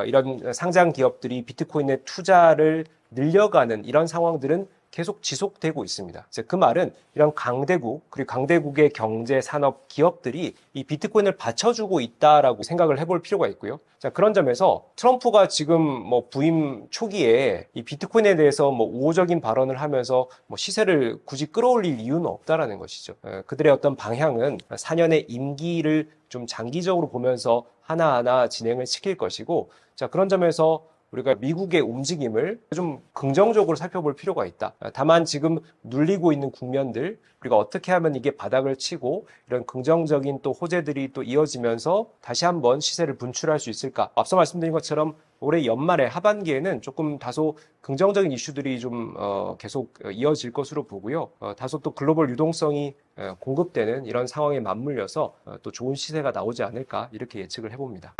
이런 상장 기업들이 비트코인에 투자를 늘려가는 이런 상황들은 계속 지속되고 있습니다. 그 말은 이런 강대국 그리고 강대국의 경제 산업 기업들이 이 비트코인을 받쳐주고 있다라고 생각을 해볼 필요가 있고요. 자, 그런 점에서 트럼프가 지금 뭐 부임 초기에 이 비트코인에 대해서 뭐 우호적인 발언을 하면서 뭐 시세를 굳이 끌어올릴 이유는 없다라는 것이죠. 그들의 어떤 방향은 4년의 임기를 좀 장기적으로 보면서 하나하나 진행을 시킬 것이고, 자, 그런 점에서 우리가 미국의 움직임을 좀 긍정적으로 살펴볼 필요가 있다. 다만 지금 눌리고 있는 국면들, 우리가 어떻게 하면 이게 바닥을 치고 이런 긍정적인 또 호재들이 또 이어지면서 다시 한번 시세를 분출할 수 있을까? 앞서 말씀드린 것처럼 올해 연말에 하반기에는 조금 다소 긍정적인 이슈들이 좀 계속 이어질 것으로 보고요. 다소 또 글로벌 유동성이 공급되는 이런 상황에 맞물려서 또 좋은 시세가 나오지 않을까 이렇게 예측을 해봅니다.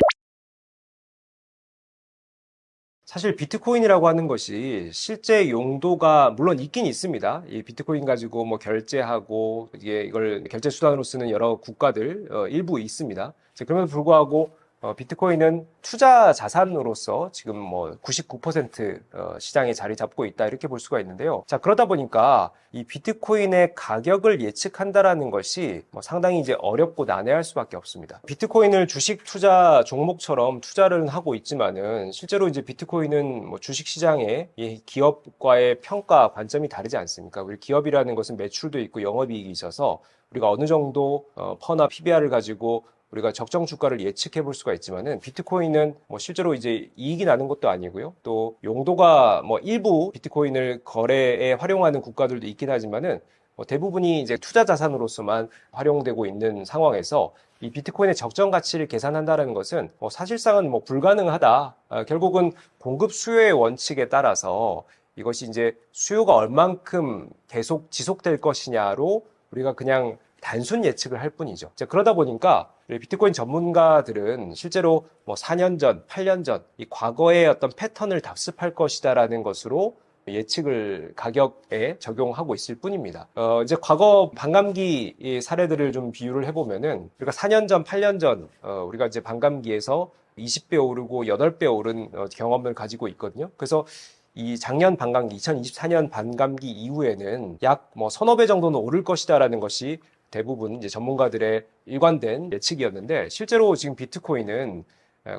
사실 비트코인이라고 하는 것이 실제 용도가 물론 있긴 있습니다. 이 비트코인 가지고 뭐 결제하고 이걸 결제 수단으로 쓰는 여러 국가들 일부 있습니다. 그럼에도 불구하고 비트코인은 투자 자산으로서 지금 뭐 99% 시장에 자리 잡고 있다 이렇게 볼 수가 있는데요. 자, 그러다 보니까 이 비트코인의 가격을 예측한다라는 것이 뭐 상당히 이제 어렵고 난해할 수밖에 없습니다. 비트코인을 주식 투자 종목처럼 투자를 하고 있지만은 실제로 이제 비트코인은 뭐 주식 시장의 이 기업과의 평가 관점이 다르지 않습니까? 우리 기업이라는 것은 매출도 있고 영업이익이 있어서 우리가 어느 정도 퍼나 PBR을 가지고 우리가 적정 주가를 예측해 볼 수가 있지만은 비트코인은 뭐 실제로 이제 이익이 나는 것도 아니고요. 또 용도가 뭐 일부 비트코인을 거래에 활용하는 국가들도 있긴 하지만은 뭐 대부분이 이제 투자 자산으로서만 활용되고 있는 상황에서 이 비트코인의 적정 가치를 계산한다는 것은 사실상은 뭐 불가능하다. 결국은 공급 수요의 원칙에 따라서 이것이 이제 수요가 얼만큼 계속 지속될 것이냐로 우리가 그냥 단순 예측을 할 뿐이죠. 그러다 보니까 비트코인 전문가들은 실제로 뭐 4년 전, 8년 전 이 과거의 어떤 패턴을 답습할 것이다라는 것으로 예측을 가격에 적용하고 있을 뿐입니다. 이제 과거 반감기 사례들을 좀 비유를 해보면은 우리가 4년 전, 8년 전 우리가 이제 반감기에서 20배 오르고 8배 오른 경험을 가지고 있거든요. 그래서 이 작년 반감기, 2024년 반감기 이후에는 약 뭐 서너 배 정도는 오를 것이다라는 것이 대부분 이제 전문가들의 일관된 예측이었는데 실제로 지금 비트코인은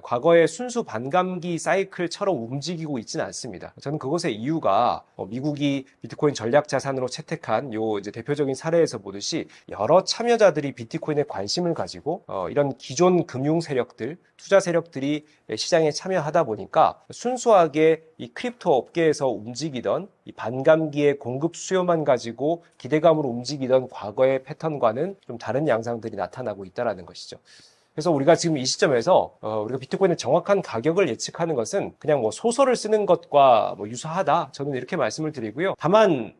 과거의 순수 반감기 사이클처럼 움직이고 있지는 않습니다. 저는 그것의 이유가 미국이 비트코인 전략 자산으로 채택한 요 이제 대표적인 사례에서 보듯이 여러 참여자들이 비트코인에 관심을 가지고 이런 기존 금융 세력들, 투자 세력들이 시장에 참여하다 보니까 순수하게 이 크립토 업계에서 움직이던 이 반감기의 공급 수요만 가지고 기대감으로 움직이던 과거의 패턴과는 좀 다른 양상들이 나타나고 있다는 것이죠. 그래서 우리가 지금 이 시점에서 우리가 비트코인의 정확한 가격을 예측하는 것은 그냥 뭐 소설을 쓰는 것과 뭐 유사하다. 저는 이렇게 말씀을 드리고요. 다만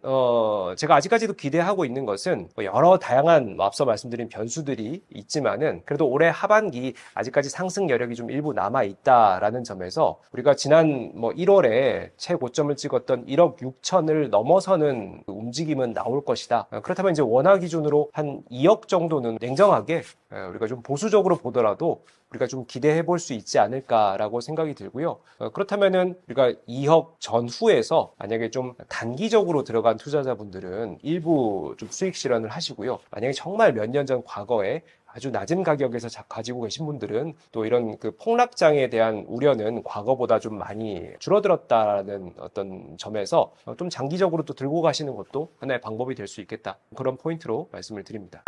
제가 아직까지도 기대하고 있는 것은 뭐 여러 다양한 앞서 말씀드린 변수들이 있지만은 그래도 올해 하반기 아직까지 상승 여력이 좀 일부 남아 있다라는 점에서 우리가 지난 뭐 1월에 최고점을 찍었던 1억 6천을 넘어서는 움직임은 나올 것이다. 그렇다면 이제 원화 기준으로 한 2억 정도는 냉정하게 우리가 좀 보수적으로 보더라도 우리가 좀 기대해 볼 수 있지 않을까라고 생각이 들고요. 그렇다면은 우리가 2억 전후에서 만약에 좀 단기적으로 들어간 투자자분들은 일부 좀 수익 실현을 하시고요. 만약에 정말 몇 년 전 과거에 아주 낮은 가격에서 가지고 계신 분들은 또 이런 그 폭락장에 대한 우려는 과거보다 좀 많이 줄어들었다는 어떤 점에서 좀 장기적으로 또 들고 가시는 것도 하나의 방법이 될 수 있겠다. 그런 포인트로 말씀을 드립니다.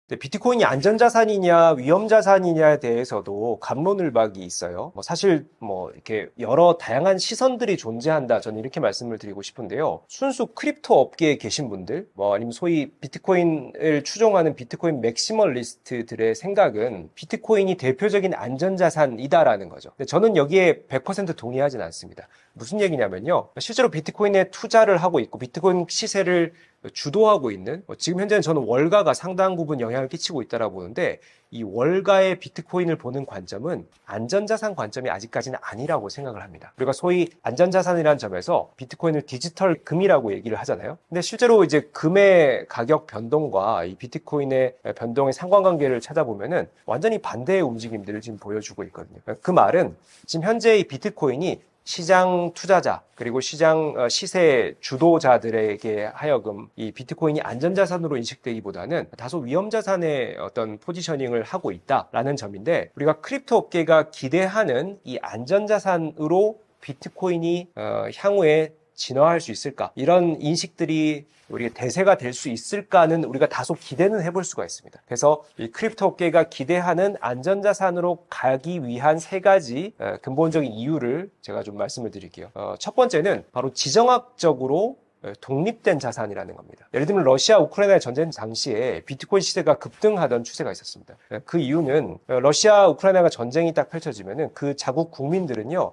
비트코인이 안전자산이냐 위험자산이냐에 대해서도 갑론을박이 있어요. 사실 이렇게 여러 다양한 시선들이 존재한다. 저는 이렇게 말씀을 드리고 싶은데요. 순수 크립토 업계에 계신 분들, 아니면 소위 비트코인을 추종하는 비트코인 맥시멀리스트들의 생각은 비트코인이 대표적인 안전자산이다라는 거죠. 근데 저는 여기에 100% 동의하진 않습니다. 무슨 얘기냐면요. 실제로 비트코인에 투자를 하고 있고 비트코인 시세를 주도하고 있는 지금 현재는 저는 월가가 상당 부분 영향을 끼치고 있다라고 보는데 이 월가의 비트코인을 보는 관점은 안전자산 관점이 아직까지는 아니라고 생각을 합니다. 우리가 소위 안전자산이라는 점에서 비트코인을 디지털 금이라고 얘기를 하잖아요. 근데 실제로 이제 금의 가격 변동과 이 비트코인의 변동의 상관관계를 찾아보면은 완전히 반대의 움직임들을 지금 보여주고 있거든요. 그 말은 지금 현재 이 비트코인이 시장 투자자 그리고 시장 시세 주도자들에게 하여금 이 비트코인이 안전자산으로 인식되기보다는 다소 위험자산의 어떤 포지셔닝을 하고 있다라는 점인데 우리가 크립토 업계가 기대하는 이 안전자산으로 비트코인이 향후에 진화할 수 있을까? 이런 인식들이 우리가 대세가 될 수 있을까는 우리가 다소 기대는 해볼 수가 있습니다. 그래서 이 크립토 업계가 기대하는 안전자산으로 가기 위한 세 가지 근본적인 이유를 제가 좀 말씀을 드릴게요. 첫 번째는 바로 지정학적으로 독립된 자산이라는 겁니다. 예를 들면 러시아 우크라이나 전쟁 당시에 비트코인 시세가 급등하던 추세가 있었습니다. 그 이유는 러시아 우크라이나가 전쟁이 딱 펼쳐지면은 그 자국 국민들은요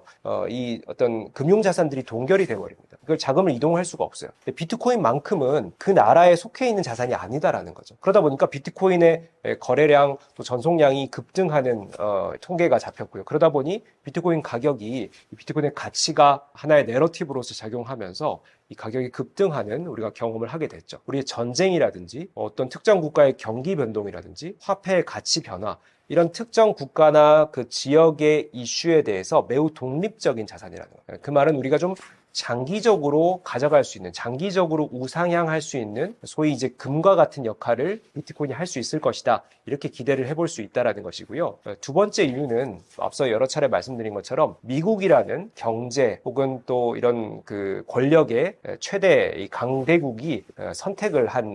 이 어떤 금융 자산들이 동결이 돼버립니다. 그걸 자금을 이동할 수가 없어요. 비트코인만큼은 그 나라에 속해 있는 자산이 아니다라는 거죠. 그러다 보니까 비트코인의 거래량 또 전송량이 급등하는 통계가 잡혔고요. 그러다 보니 비트코인 가격이 비트코인의 가치가 하나의 내러티브로서 작용하면서 이 가격이 급등하는 우리가 경험을 하게 됐죠. 우리의 전쟁이라든지 어떤 특정 국가의 경기 변동이라든지 화폐의 가치 변화 이런 특정 국가나 그 지역의 이슈에 대해서 매우 독립적인 자산이라는 거예요. 그 말은 우리가 좀 장기적으로 가져갈 수 있는, 장기적으로 우상향할 수 있는 소위 이제 금과 같은 역할을 비트코인이 할 수 있을 것이다. 이렇게 기대를 해볼 수 있다라는 것이고요. 두 번째 이유는 앞서 여러 차례 말씀드린 것처럼 미국이라는 경제 혹은 또 이런 그 권력의 최대 이 강대국이 선택을 한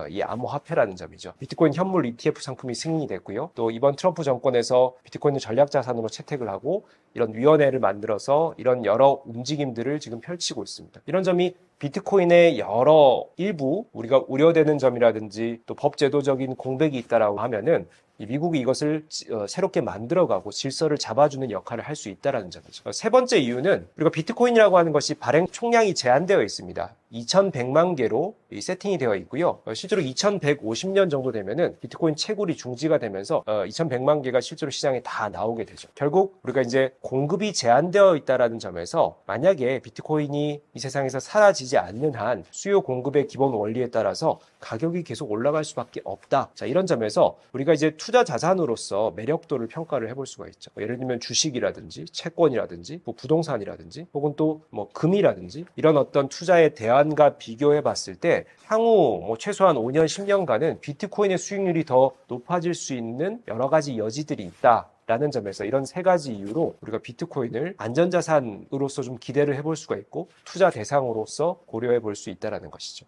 이 암호화폐라는 점이죠. 비트코인 현물 ETF 상품이 승인이 됐고요. 또 이번 트럼프 정권에서 비트코인을 전략자산으로 채택을 하고 이런 위원회를 만들어서 이런 여러 움직임들을 지금 펼치고 있습니다. 이런 점이 비트코인의 여러 일부 우리가 우려되는 점이라든지 또 법제도적인 공백이 있다라고 하면은 이 미국이 이것을 새롭게 만들어가고 질서를 잡아주는 역할을 할 수 있다는 점이죠. 세 번째 이유는 우리가 비트코인이라고 하는 것이 발행 총량이 제한되어 있습니다. 2100만 개로 세팅이 되어 있고요. 실제로 2150년 정도 되면은 비트코인 채굴이 중지가 되면서 2100만 개가 실제로 시장에 다 나오게 되죠. 결국 우리가 이제 공급이 제한되어 있다라는 점에서 만약에 비트코인이 이 세상에서 사라지지 않는 한 수요 공급의 기본 원리에 따라서 가격이 계속 올라갈 수밖에 없다. 자, 이런 점에서 우리가 이제 투자 자산으로서 매력도를 평가를 해볼 수가 있죠. 예를 들면 주식이라든지 채권이라든지 뭐 부동산이라든지 혹은 또 뭐 금이라든지 이런 어떤 투자의 대안과 비교해 봤을 때 향후 뭐 최소한 5년, 10년간은 비트코인의 수익률이 더 높아질 수 있는 여러 가지 여지들이 있다. 라는 점에서 이런 세 가지 이유로 우리가 비트코인을 안전자산으로서 좀 기대를 해볼 수가 있고 투자 대상으로서 고려해 볼 수 있다는 것이죠.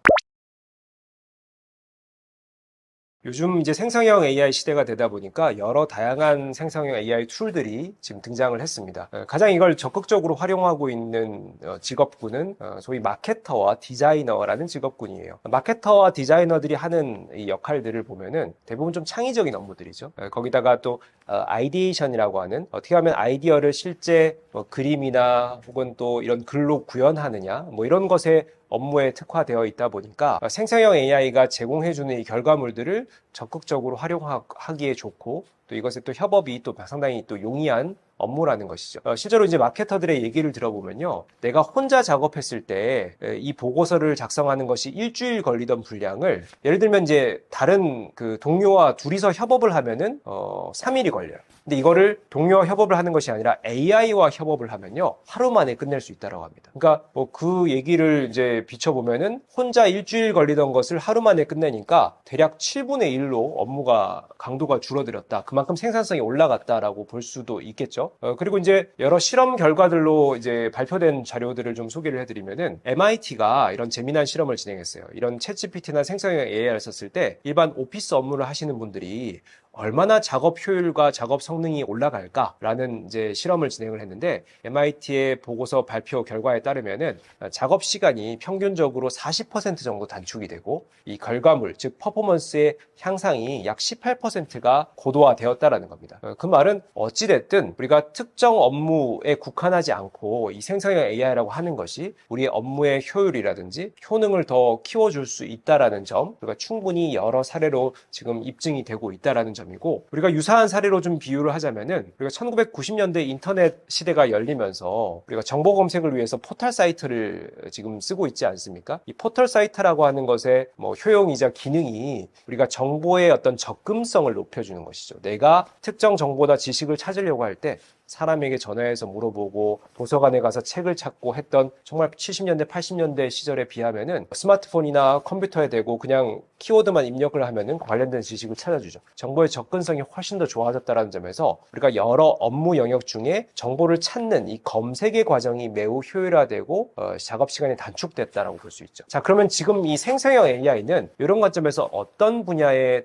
요즘 이제 생성형 AI 시대가 되다 보니까 여러 다양한 생성형 AI 툴들이 지금 등장을 했습니다. 가장 이걸 적극적으로 활용하고 있는 직업군은 소위 마케터와 디자이너라는 직업군이에요. 마케터와 디자이너들이 하는 이 역할들을 보면은 대부분 좀 창의적인 업무들이죠. 거기다가 또 아이디에이션이라고 하는 어떻게 하면 아이디어를 실제 그림이나 혹은 또 이런 글로 구현하느냐 뭐 이런 것에 업무에 특화되어 있다 보니까 생성형 AI가 제공해주는 이 결과물들을 적극적으로 활용하기에 좋고 또 이것에 또 협업이 또 상당히 또 용이한 업무라는 것이죠. 실제로 이제 마케터들의 얘기를 들어보면요. 내가 혼자 작업했을 때 이 보고서를 작성하는 것이 일주일 걸리던 분량을 예를 들면 이제 다른 그 동료와 둘이서 협업을 하면은 3일이 걸려요. 근데 이거를 동료와 협업을 하는 것이 아니라 AI와 협업을 하면요. 하루 만에 끝낼 수 있다고 합니다. 그러니까 뭐 그 얘기를 이제 비춰보면은 혼자 일주일 걸리던 것을 하루 만에 끝내니까 대략 7분의 1로 업무가 강도가 줄어들었다. 그만큼 생산성이 올라갔다라고 볼 수도 있겠죠. 그리고 이제 여러 실험 결과들로 이제 발표된 자료들을 좀 소개를 해드리면은 MIT가 이런 재미난 실험을 진행했어요. 이런 챗GPT나 생성형 AI를 썼을 때 일반 오피스 업무를 하시는 분들이 얼마나 작업 효율과 작업 성능이 올라갈까라는 이제 실험을 진행을 했는데 MIT의 보고서 발표 결과에 따르면은 작업 시간이 평균적으로 40% 정도 단축이 되고 이 결과물 즉 퍼포먼스의 향상이 약 18%가 고도화되었다라는 겁니다. 그 말은 어찌 됐든 우리가 특정 업무에 국한하지 않고 이 생성형 AI라고 하는 것이 우리의 업무의 효율이라든지 효능을 더 키워줄 수 있다라는 점, 우리가 충분히 여러 사례로 지금 입증이 되고 있다라는 점이고 우리가 유사한 사례로 좀 비유를 하자면은 우리가 1990년대 인터넷 시대가 열리면서 우리가 정보 검색을 위해서 포털 사이트를 지금 쓰고 있지 않습니까? 이 포털 사이트라고 하는 것의 뭐 효용이자 기능이 우리가 정보의 어떤 접근성을 높여주는 것이죠. 내가 특정 정보나 지식을 찾으려고 할 때 사람에게 전화해서 물어보고 도서관에 가서 책을 찾고 했던 정말 70년대, 80년대 시절에 비하면은 스마트폰이나 컴퓨터에 대고 그냥 키워드만 입력을 하면은 관련된 지식을 찾아주죠. 정보의 접근성이 훨씬 더 좋아졌다는 점에서 우리가 여러 업무 영역 중에 정보를 찾는 이 검색의 과정이 매우 효율화되고 작업 시간이 단축됐다라고 볼 수 있죠. 자, 그러면 지금 이 생성형 AI는 이런 관점에서 어떤 분야에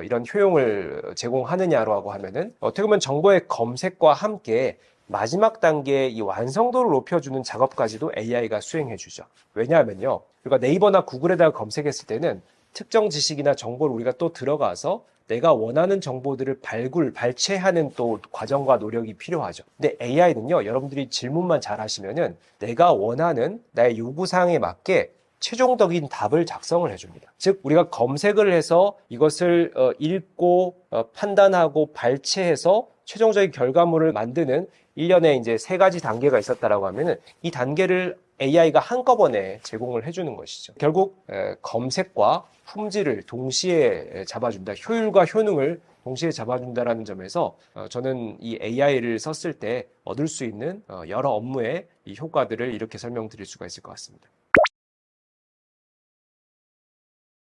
이런 효용을 제공하느냐라고 하면은 어떻게 보면 정보의 검색과 함께 마지막 단계의 이 완성도를 높여주는 작업까지도 AI가 수행해주죠. 왜냐하면요. 우리가 네이버나 구글에다가 검색했을 때는 특정 지식이나 정보를 우리가 또 들어가서 내가 원하는 정보들을 발췌하는 또 과정과 노력이 필요하죠. 근데 AI는요, 여러분들이 질문만 잘 하시면은 내가 원하는 나의 요구사항에 맞게 최종적인 답을 작성을 해줍니다. 즉 우리가 검색을 해서 이것을 읽고 판단하고 발췌해서 최종적인 결과물을 만드는 일련의 이제 3가지 단계가 있었다라고 하면은 이 단계를 AI가 한꺼번에 제공을 해주는 것이죠. 결국 검색과 품질을 동시에 잡아준다. 효율과 효능을 동시에 잡아준다라는 점에서 저는 이 AI를 썼을 때 얻을 수 있는 여러 업무의 이 효과들을 이렇게 설명드릴 수가 있을 것 같습니다.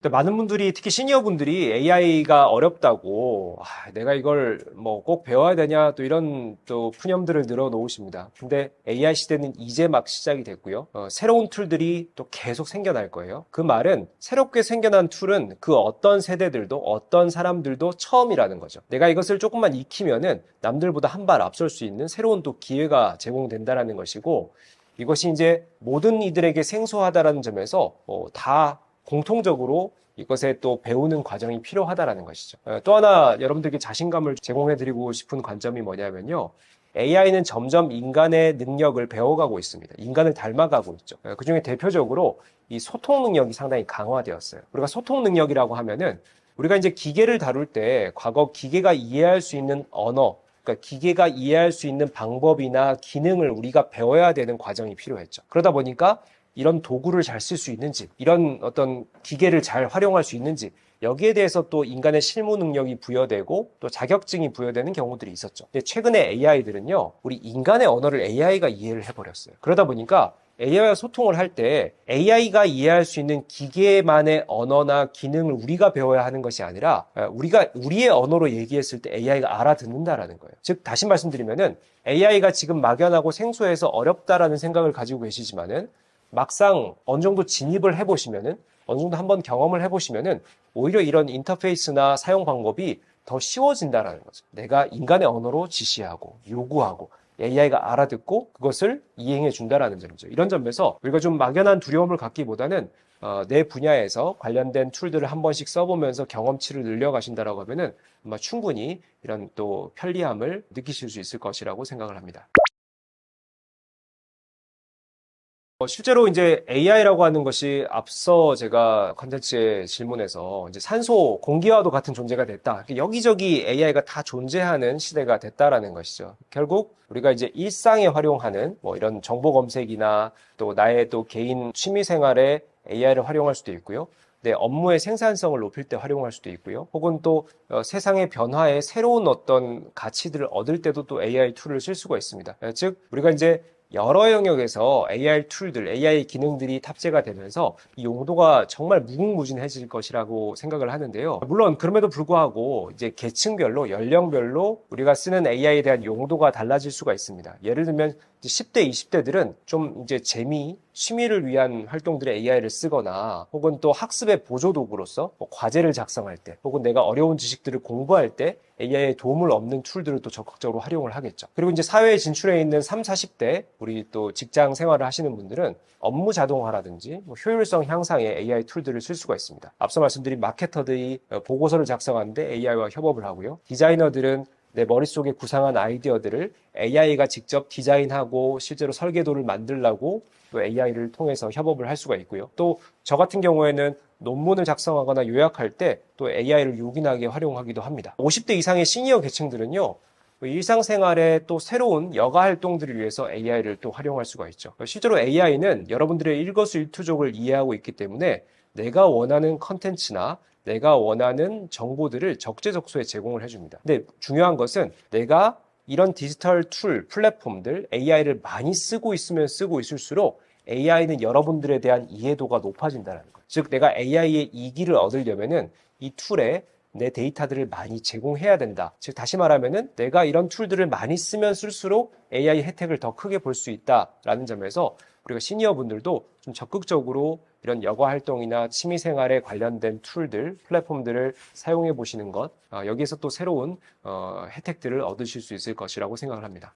근데 많은 분들이, 특히 시니어 분들이 AI가 어렵다고, 내가 이걸 뭐 꼭 배워야 되냐, 또 이런 또 푸념들을 늘어놓으십니다. 근데 AI 시대는 이제 막 시작이 됐고요. 새로운 툴들이 또 계속 생겨날 거예요. 그 말은 새롭게 생겨난 툴은 그 어떤 세대들도 어떤 사람들도 처음이라는 거죠. 내가 이것을 조금만 익히면은 남들보다 한 발 앞설 수 있는 새로운 또 기회가 제공된다라는 것이고, 이것이 이제 모든 이들에게 생소하다라는 점에서 다 공통적으로 이것에 또 배우는 과정이 필요하다라는 것이죠. 또 하나 여러분들께 자신감을 제공해드리고 싶은 관점이 뭐냐면요. AI는 점점 인간의 능력을 배워가고 있습니다. 인간을 닮아가고 있죠. 그중에 대표적으로 이 소통 능력이 상당히 강화되었어요. 우리가 소통 능력이라고 하면은 우리가 이제 기계를 다룰 때 과거 기계가 이해할 수 있는 언어, 그러니까 기계가 이해할 수 있는 방법이나 기능을 우리가 배워야 되는 과정이 필요했죠. 그러다 보니까 이런 도구를 잘 쓸 수 있는지, 이런 어떤 기계를 잘 활용할 수 있는지, 여기에 대해서 또 인간의 실무 능력이 부여되고 또 자격증이 부여되는 경우들이 있었죠. 근데 최근에 AI들은요, 우리 인간의 언어를 AI가 이해를 해버렸어요. 그러다 보니까 AI와 소통을 할 때 AI가 이해할 수 있는 기계만의 언어나 기능을 우리가 배워야 하는 것이 아니라 우리가 우리의 언어로 얘기했을 때 AI가 알아듣는다라는 거예요. 즉 다시 말씀드리면은 AI가 지금 막연하고 생소해서 어렵다라는 생각을 가지고 계시지만은 막상 어느 정도 진입을 해보시면은, 어느 정도 한번 경험을 해보시면은, 오히려 이런 인터페이스나 사용 방법이 더 쉬워진다라는 거죠. 내가 인간의 언어로 지시하고, 요구하고, AI가 알아듣고, 그것을 이행해 준다라는 점이죠. 이런 점에서 우리가 좀 막연한 두려움을 갖기보다는, 내 분야에서 관련된 툴들을 한 번씩 써보면서 경험치를 늘려가신다라고 하면은, 아마 충분히 이런 또 편리함을 느끼실 수 있을 것이라고 생각을 합니다. 실제로 이제 AI라고 하는 것이 앞서 제가 컨텐츠의 질문에서 이제 산소, 공기와도 같은 존재가 됐다. 여기저기 AI가 다 존재하는 시대가 됐다라는 것이죠. 결국 우리가 이제 일상에 활용하는 뭐 이런 정보 검색이나 또 나의 또 개인 취미 생활에 AI를 활용할 수도 있고요. 내 업무의 생산성을 높일 때 활용할 수도 있고요. 혹은 또 세상의 변화에 새로운 어떤 가치들을 얻을 때도 또 AI 툴을 쓸 수가 있습니다. 즉 우리가 이제 여러 영역에서 AI 툴들, AI 기능들이 탑재가 되면서 이 용도가 정말 무궁무진해질 것이라고 생각을 하는데요. 물론 그럼에도 불구하고 이제 계층별로, 연령별로 우리가 쓰는 AI에 대한 용도가 달라질 수가 있습니다. 예를 들면 10대, 20대들은 좀 이제 재미, 취미를 위한 활동들에 AI를 쓰거나 혹은 또 학습의 보조 도구로서 뭐 과제를 작성할 때 혹은 내가 어려운 지식들을 공부할 때 AI의 도움을 얻는 툴들을 또 적극적으로 활용을 하겠죠. 그리고 이제 사회에 진출해 있는 3, 40대 우리 또 직장 생활을 하시는 분들은 업무 자동화라든지 뭐 효율성 향상에 AI 툴들을 쓸 수가 있습니다. 앞서 말씀드린 마케터들이 보고서를 작성하는데 AI와 협업을 하고요. 디자이너들은 내 머릿속에 구상한 아이디어들을 AI가 직접 디자인하고 실제로 설계도를 만들라고 또 AI를 통해서 협업을 할 수가 있고요. 또 저 같은 경우에는 논문을 작성하거나 요약할 때 또 AI를 요긴하게 활용하기도 합니다. 50대 이상의 시니어 계층들은요. 일상생활에 또 새로운 여가 활동들을 위해서 AI를 또 활용할 수가 있죠. 실제로 AI는 여러분들의 일거수일투족을 이해하고 있기 때문에 내가 원하는 컨텐츠나 내가 원하는 정보들을 적재적소에 제공을 해줍니다. 근데 중요한 것은 내가 이런 디지털 툴, 플랫폼들, AI를 많이 쓰고 있으면 쓰고 있을수록 AI는 여러분들에 대한 이해도가 높아진다는 거예요. 즉 내가 AI의 이기를 얻으려면은 이 툴에 내 데이터들을 많이 제공해야 된다. 즉 다시 말하면은 내가 이런 툴들을 많이 쓰면 쓸수록 AI 혜택을 더 크게 볼 수 있다라는 점에서 우리가 시니어 분들도 좀 적극적으로 이런 여가 활동이나 취미 생활에 관련된 툴들, 플랫폼들을 사용해 보시는 것, 여기에서 또 새로운 혜택들을 얻으실 수 있을 것이라고 생각을 합니다.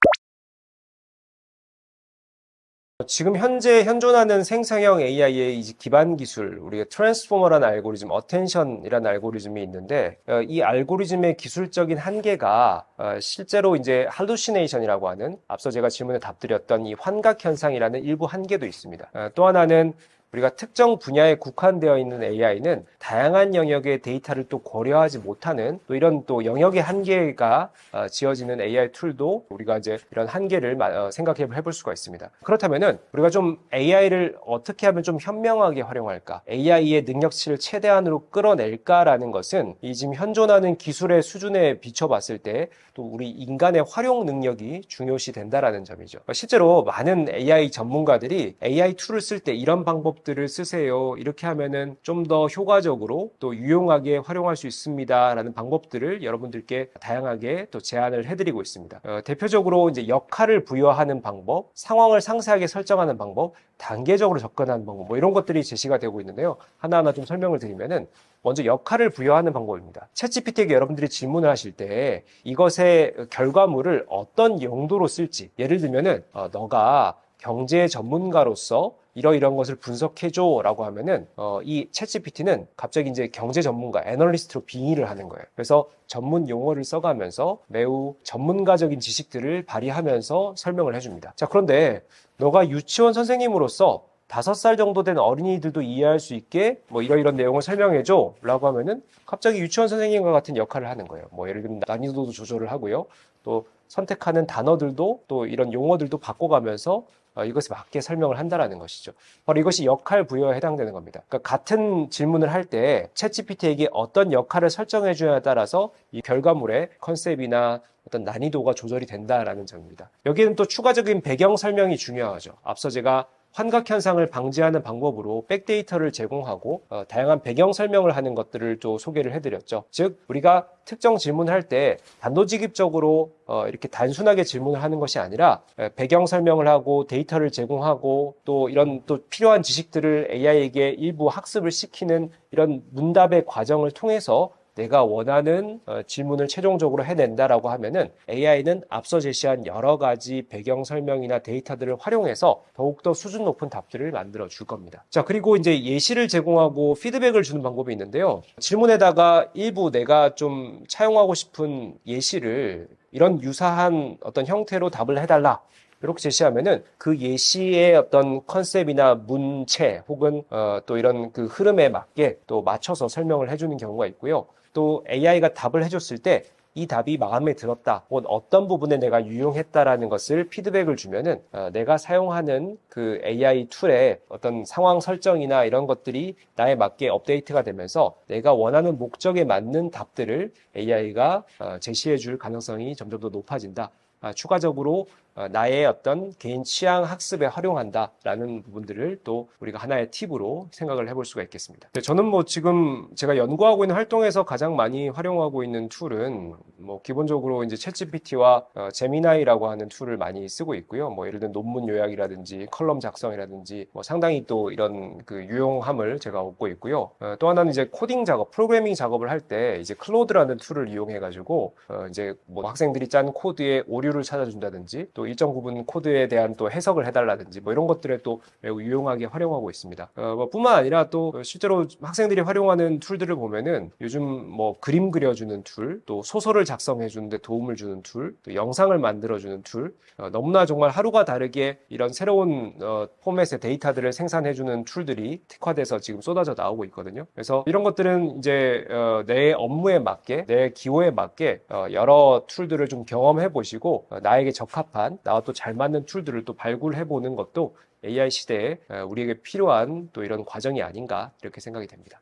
지금 현재 현존하는 생성형 AI의 기반 기술, 우리가 트랜스포머라는 알고리즘, 어텐션이라는 알고리즘이 있는데, 이 알고리즘의 기술적인 한계가 실제로 이제 할루시네이션이라고 하는 앞서 제가 질문에 답드렸던 이 환각 현상이라는 일부 한계도 있습니다. 또 하나는 우리가 특정 분야에 국한되어 있는 AI는 다양한 영역의 데이터를 또 고려하지 못하는 또 이런 또 영역의 한계가 지어지는 AI 툴도 우리가 이제 이런 한계를 생각해 볼 수가 있습니다. 그렇다면은 우리가 좀 AI를 어떻게 하면 좀 현명하게 활용할까? AI의 능력치를 최대한으로 끌어낼까라는 것은 이 지금 현존하는 기술의 수준에 비춰봤을 때 또 우리 인간의 활용 능력이 중요시 된다라는 점이죠. 실제로 많은 AI 전문가들이 AI 툴을 쓸 때 이런 방법들을 쓰세요. 이렇게 하면은 좀 더 효과적으로 또 유용하게 활용할 수 있습니다라는 방법들을 여러분들께 다양하게 또 제안을 해드리고 있습니다. 대표적으로 이제 역할을 부여하는 방법, 상황을 상세하게 설정하는 방법, 단계적으로 접근하는 방법, 뭐 이런 것들이 제시가 되고 있는데요. 하나하나 좀 설명을 드리면은 먼저 역할을 부여하는 방법입니다. 챗GPT에게 여러분들이 질문을 하실 때 이것의 결과물을 어떤 용도로 쓸지, 예를 들면은 너가 경제 전문가로서 이러이러한 것을 분석해줘 라고 하면은 이 챗GPT는 갑자기 이제 경제 전문가, 애널리스트로 빙의를 하는 거예요. 그래서 전문 용어를 써가면서 매우 전문가적인 지식들을 발휘하면서 설명을 해줍니다. 자, 그런데 너가 유치원 선생님으로서 5살 정도 된 어린이들도 이해할 수 있게 뭐 이런 내용을 설명해줘 라고 하면은 갑자기 유치원 선생님과 같은 역할을 하는 거예요. 뭐 예를 들면 난이도도 조절을 하고요. 또 선택하는 단어들도 또 이런 용어들도 바꿔가면서 이것에 맞게 설명을 한다라는 것이죠. 바로 이것이 역할 부여에 해당되는 겁니다. 그러니까 같은 질문을 할 때 챗GPT에게 어떤 역할을 설정해 줘야 따라서 이 결과물의 컨셉이나 어떤 난이도가 조절이 된다라는 점입니다. 여기는 또 추가적인 배경 설명이 중요하죠. 앞서 제가 환각 현상을 방지하는 방법으로 백데이터를 제공하고 다양한 배경 설명을 하는 것들을 또 소개를 해드렸죠. 즉 우리가 특정 질문을 할 때 단도직입적으로 이렇게 단순하게 질문을 하는 것이 아니라 배경 설명을 하고 데이터를 제공하고 또 이런 또 필요한 지식들을 AI에게 일부 학습을 시키는 이런 문답의 과정을 통해서 내가 원하는 질문을 최종적으로 해낸다라고 하면은 AI는 앞서 제시한 여러 가지 배경 설명이나 데이터들을 활용해서 더욱더 수준 높은 답들을 만들어 줄 겁니다. 자, 그리고 이제 예시를 제공하고 피드백을 주는 방법이 있는데요. 질문에다가 일부 내가 좀 차용하고 싶은 예시를 이런 유사한 어떤 형태로 답을 해달라. 이렇게 제시하면은 그 예시의 어떤 컨셉이나 문체 혹은 또 이런 그 흐름에 맞게 또 맞춰서 설명을 해주는 경우가 있고요. 또 AI가 답을 해줬을 때 이 답이 마음에 들었다 혹은 어떤 부분에 내가 유용했다라는 것을 피드백을 주면은 내가 사용하는 그 AI 툴의 어떤 상황 설정이나 이런 것들이 나에 맞게 업데이트가 되면서 내가 원하는 목적에 맞는 답들을 AI가 제시해 줄 가능성이 점점 더 높아진다. 추가적으로 나의 어떤 개인 취향 학습에 활용한다라는 부분들을 또 우리가 하나의 팁으로 생각을 해볼 수가 있겠습니다. 저는 뭐 지금 제가 연구하고 있는 활동에서 가장 많이 활용하고 있는 툴은 뭐 기본적으로 이제 챗GPT와 제미나이라고 하는 툴을 많이 쓰고 있고요. 뭐 예를 들면 논문 요약이라든지 컬럼 작성이라든지 뭐 상당히 또 이런 그 유용함을 제가 얻고 있고요. 또 하나는 이제 코딩 작업, 프로그래밍 작업을 할 때 이제 클로드라는 툴을 이용해 가지고 이제 뭐 학생들이 짠 코드에 오류를 찾아준다든지 또 일정 부분 코드에 대한 또 해석을 해달라든지 뭐 이런 것들에 또 매우 유용하게 활용하고 있습니다. 뭐 뿐만 아니라 또 실제로 학생들이 활용하는 툴들을 보면은 요즘 뭐 그림 그려주는 툴, 또 소설을 작성해 주는데 도움을 주는 툴, 또 영상을 만들어주는 툴, 너무나 정말 하루가 다르게 이런 새로운 포맷의 데이터들을 생산해주는 툴들이 특화돼서 지금 쏟아져 나오고 있거든요. 그래서 이런 것들은 이제 내 업무에 맞게, 내 기호에 맞게 여러 툴들을 좀 경험해 보시고 나에게 적합한 나와 또 잘 맞는 툴들을 또 발굴해 보는 것도 AI 시대에 우리에게 필요한 또 이런 과정이 아닌가 이렇게 생각이 됩니다.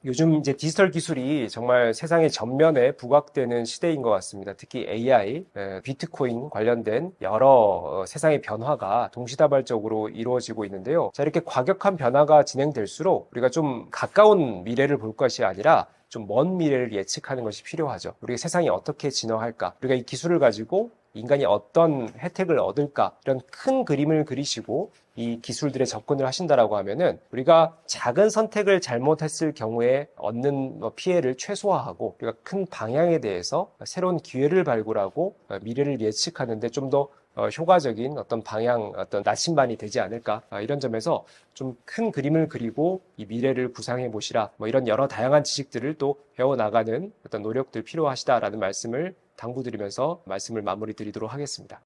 요즘 이제 디지털 기술이 정말 세상의 전면에 부각되는 시대인 것 같습니다. 특히 AI, 비트코인 관련된 여러 세상의 변화가 동시다발적으로 이루어지고 있는데요. 자, 이렇게 과격한 변화가 진행될수록 우리가 좀 가까운 미래를 볼 것이 아니라 좀 먼 미래를 예측하는 것이 필요하죠. 우리가 세상이 어떻게 진화할까? 우리가 이 기술을 가지고 인간이 어떤 혜택을 얻을까? 이런 큰 그림을 그리시고 이 기술들에 접근을 하신다라고 하면은 우리가 작은 선택을 잘못했을 경우에 얻는 피해를 최소화하고 우리가 큰 방향에 대해서 새로운 기회를 발굴하고 미래를 예측하는데 좀 더 효과적인 어떤 방향, 어떤 나침반이 되지 않을까 이런 점에서 좀 큰 그림을 그리고 이 미래를 구상해 보시라 뭐 이런 여러 다양한 지식들을 또 배워나가는 어떤 노력들 필요하시다라는 말씀을 당부드리면서 말씀을 마무리 드리도록 하겠습니다.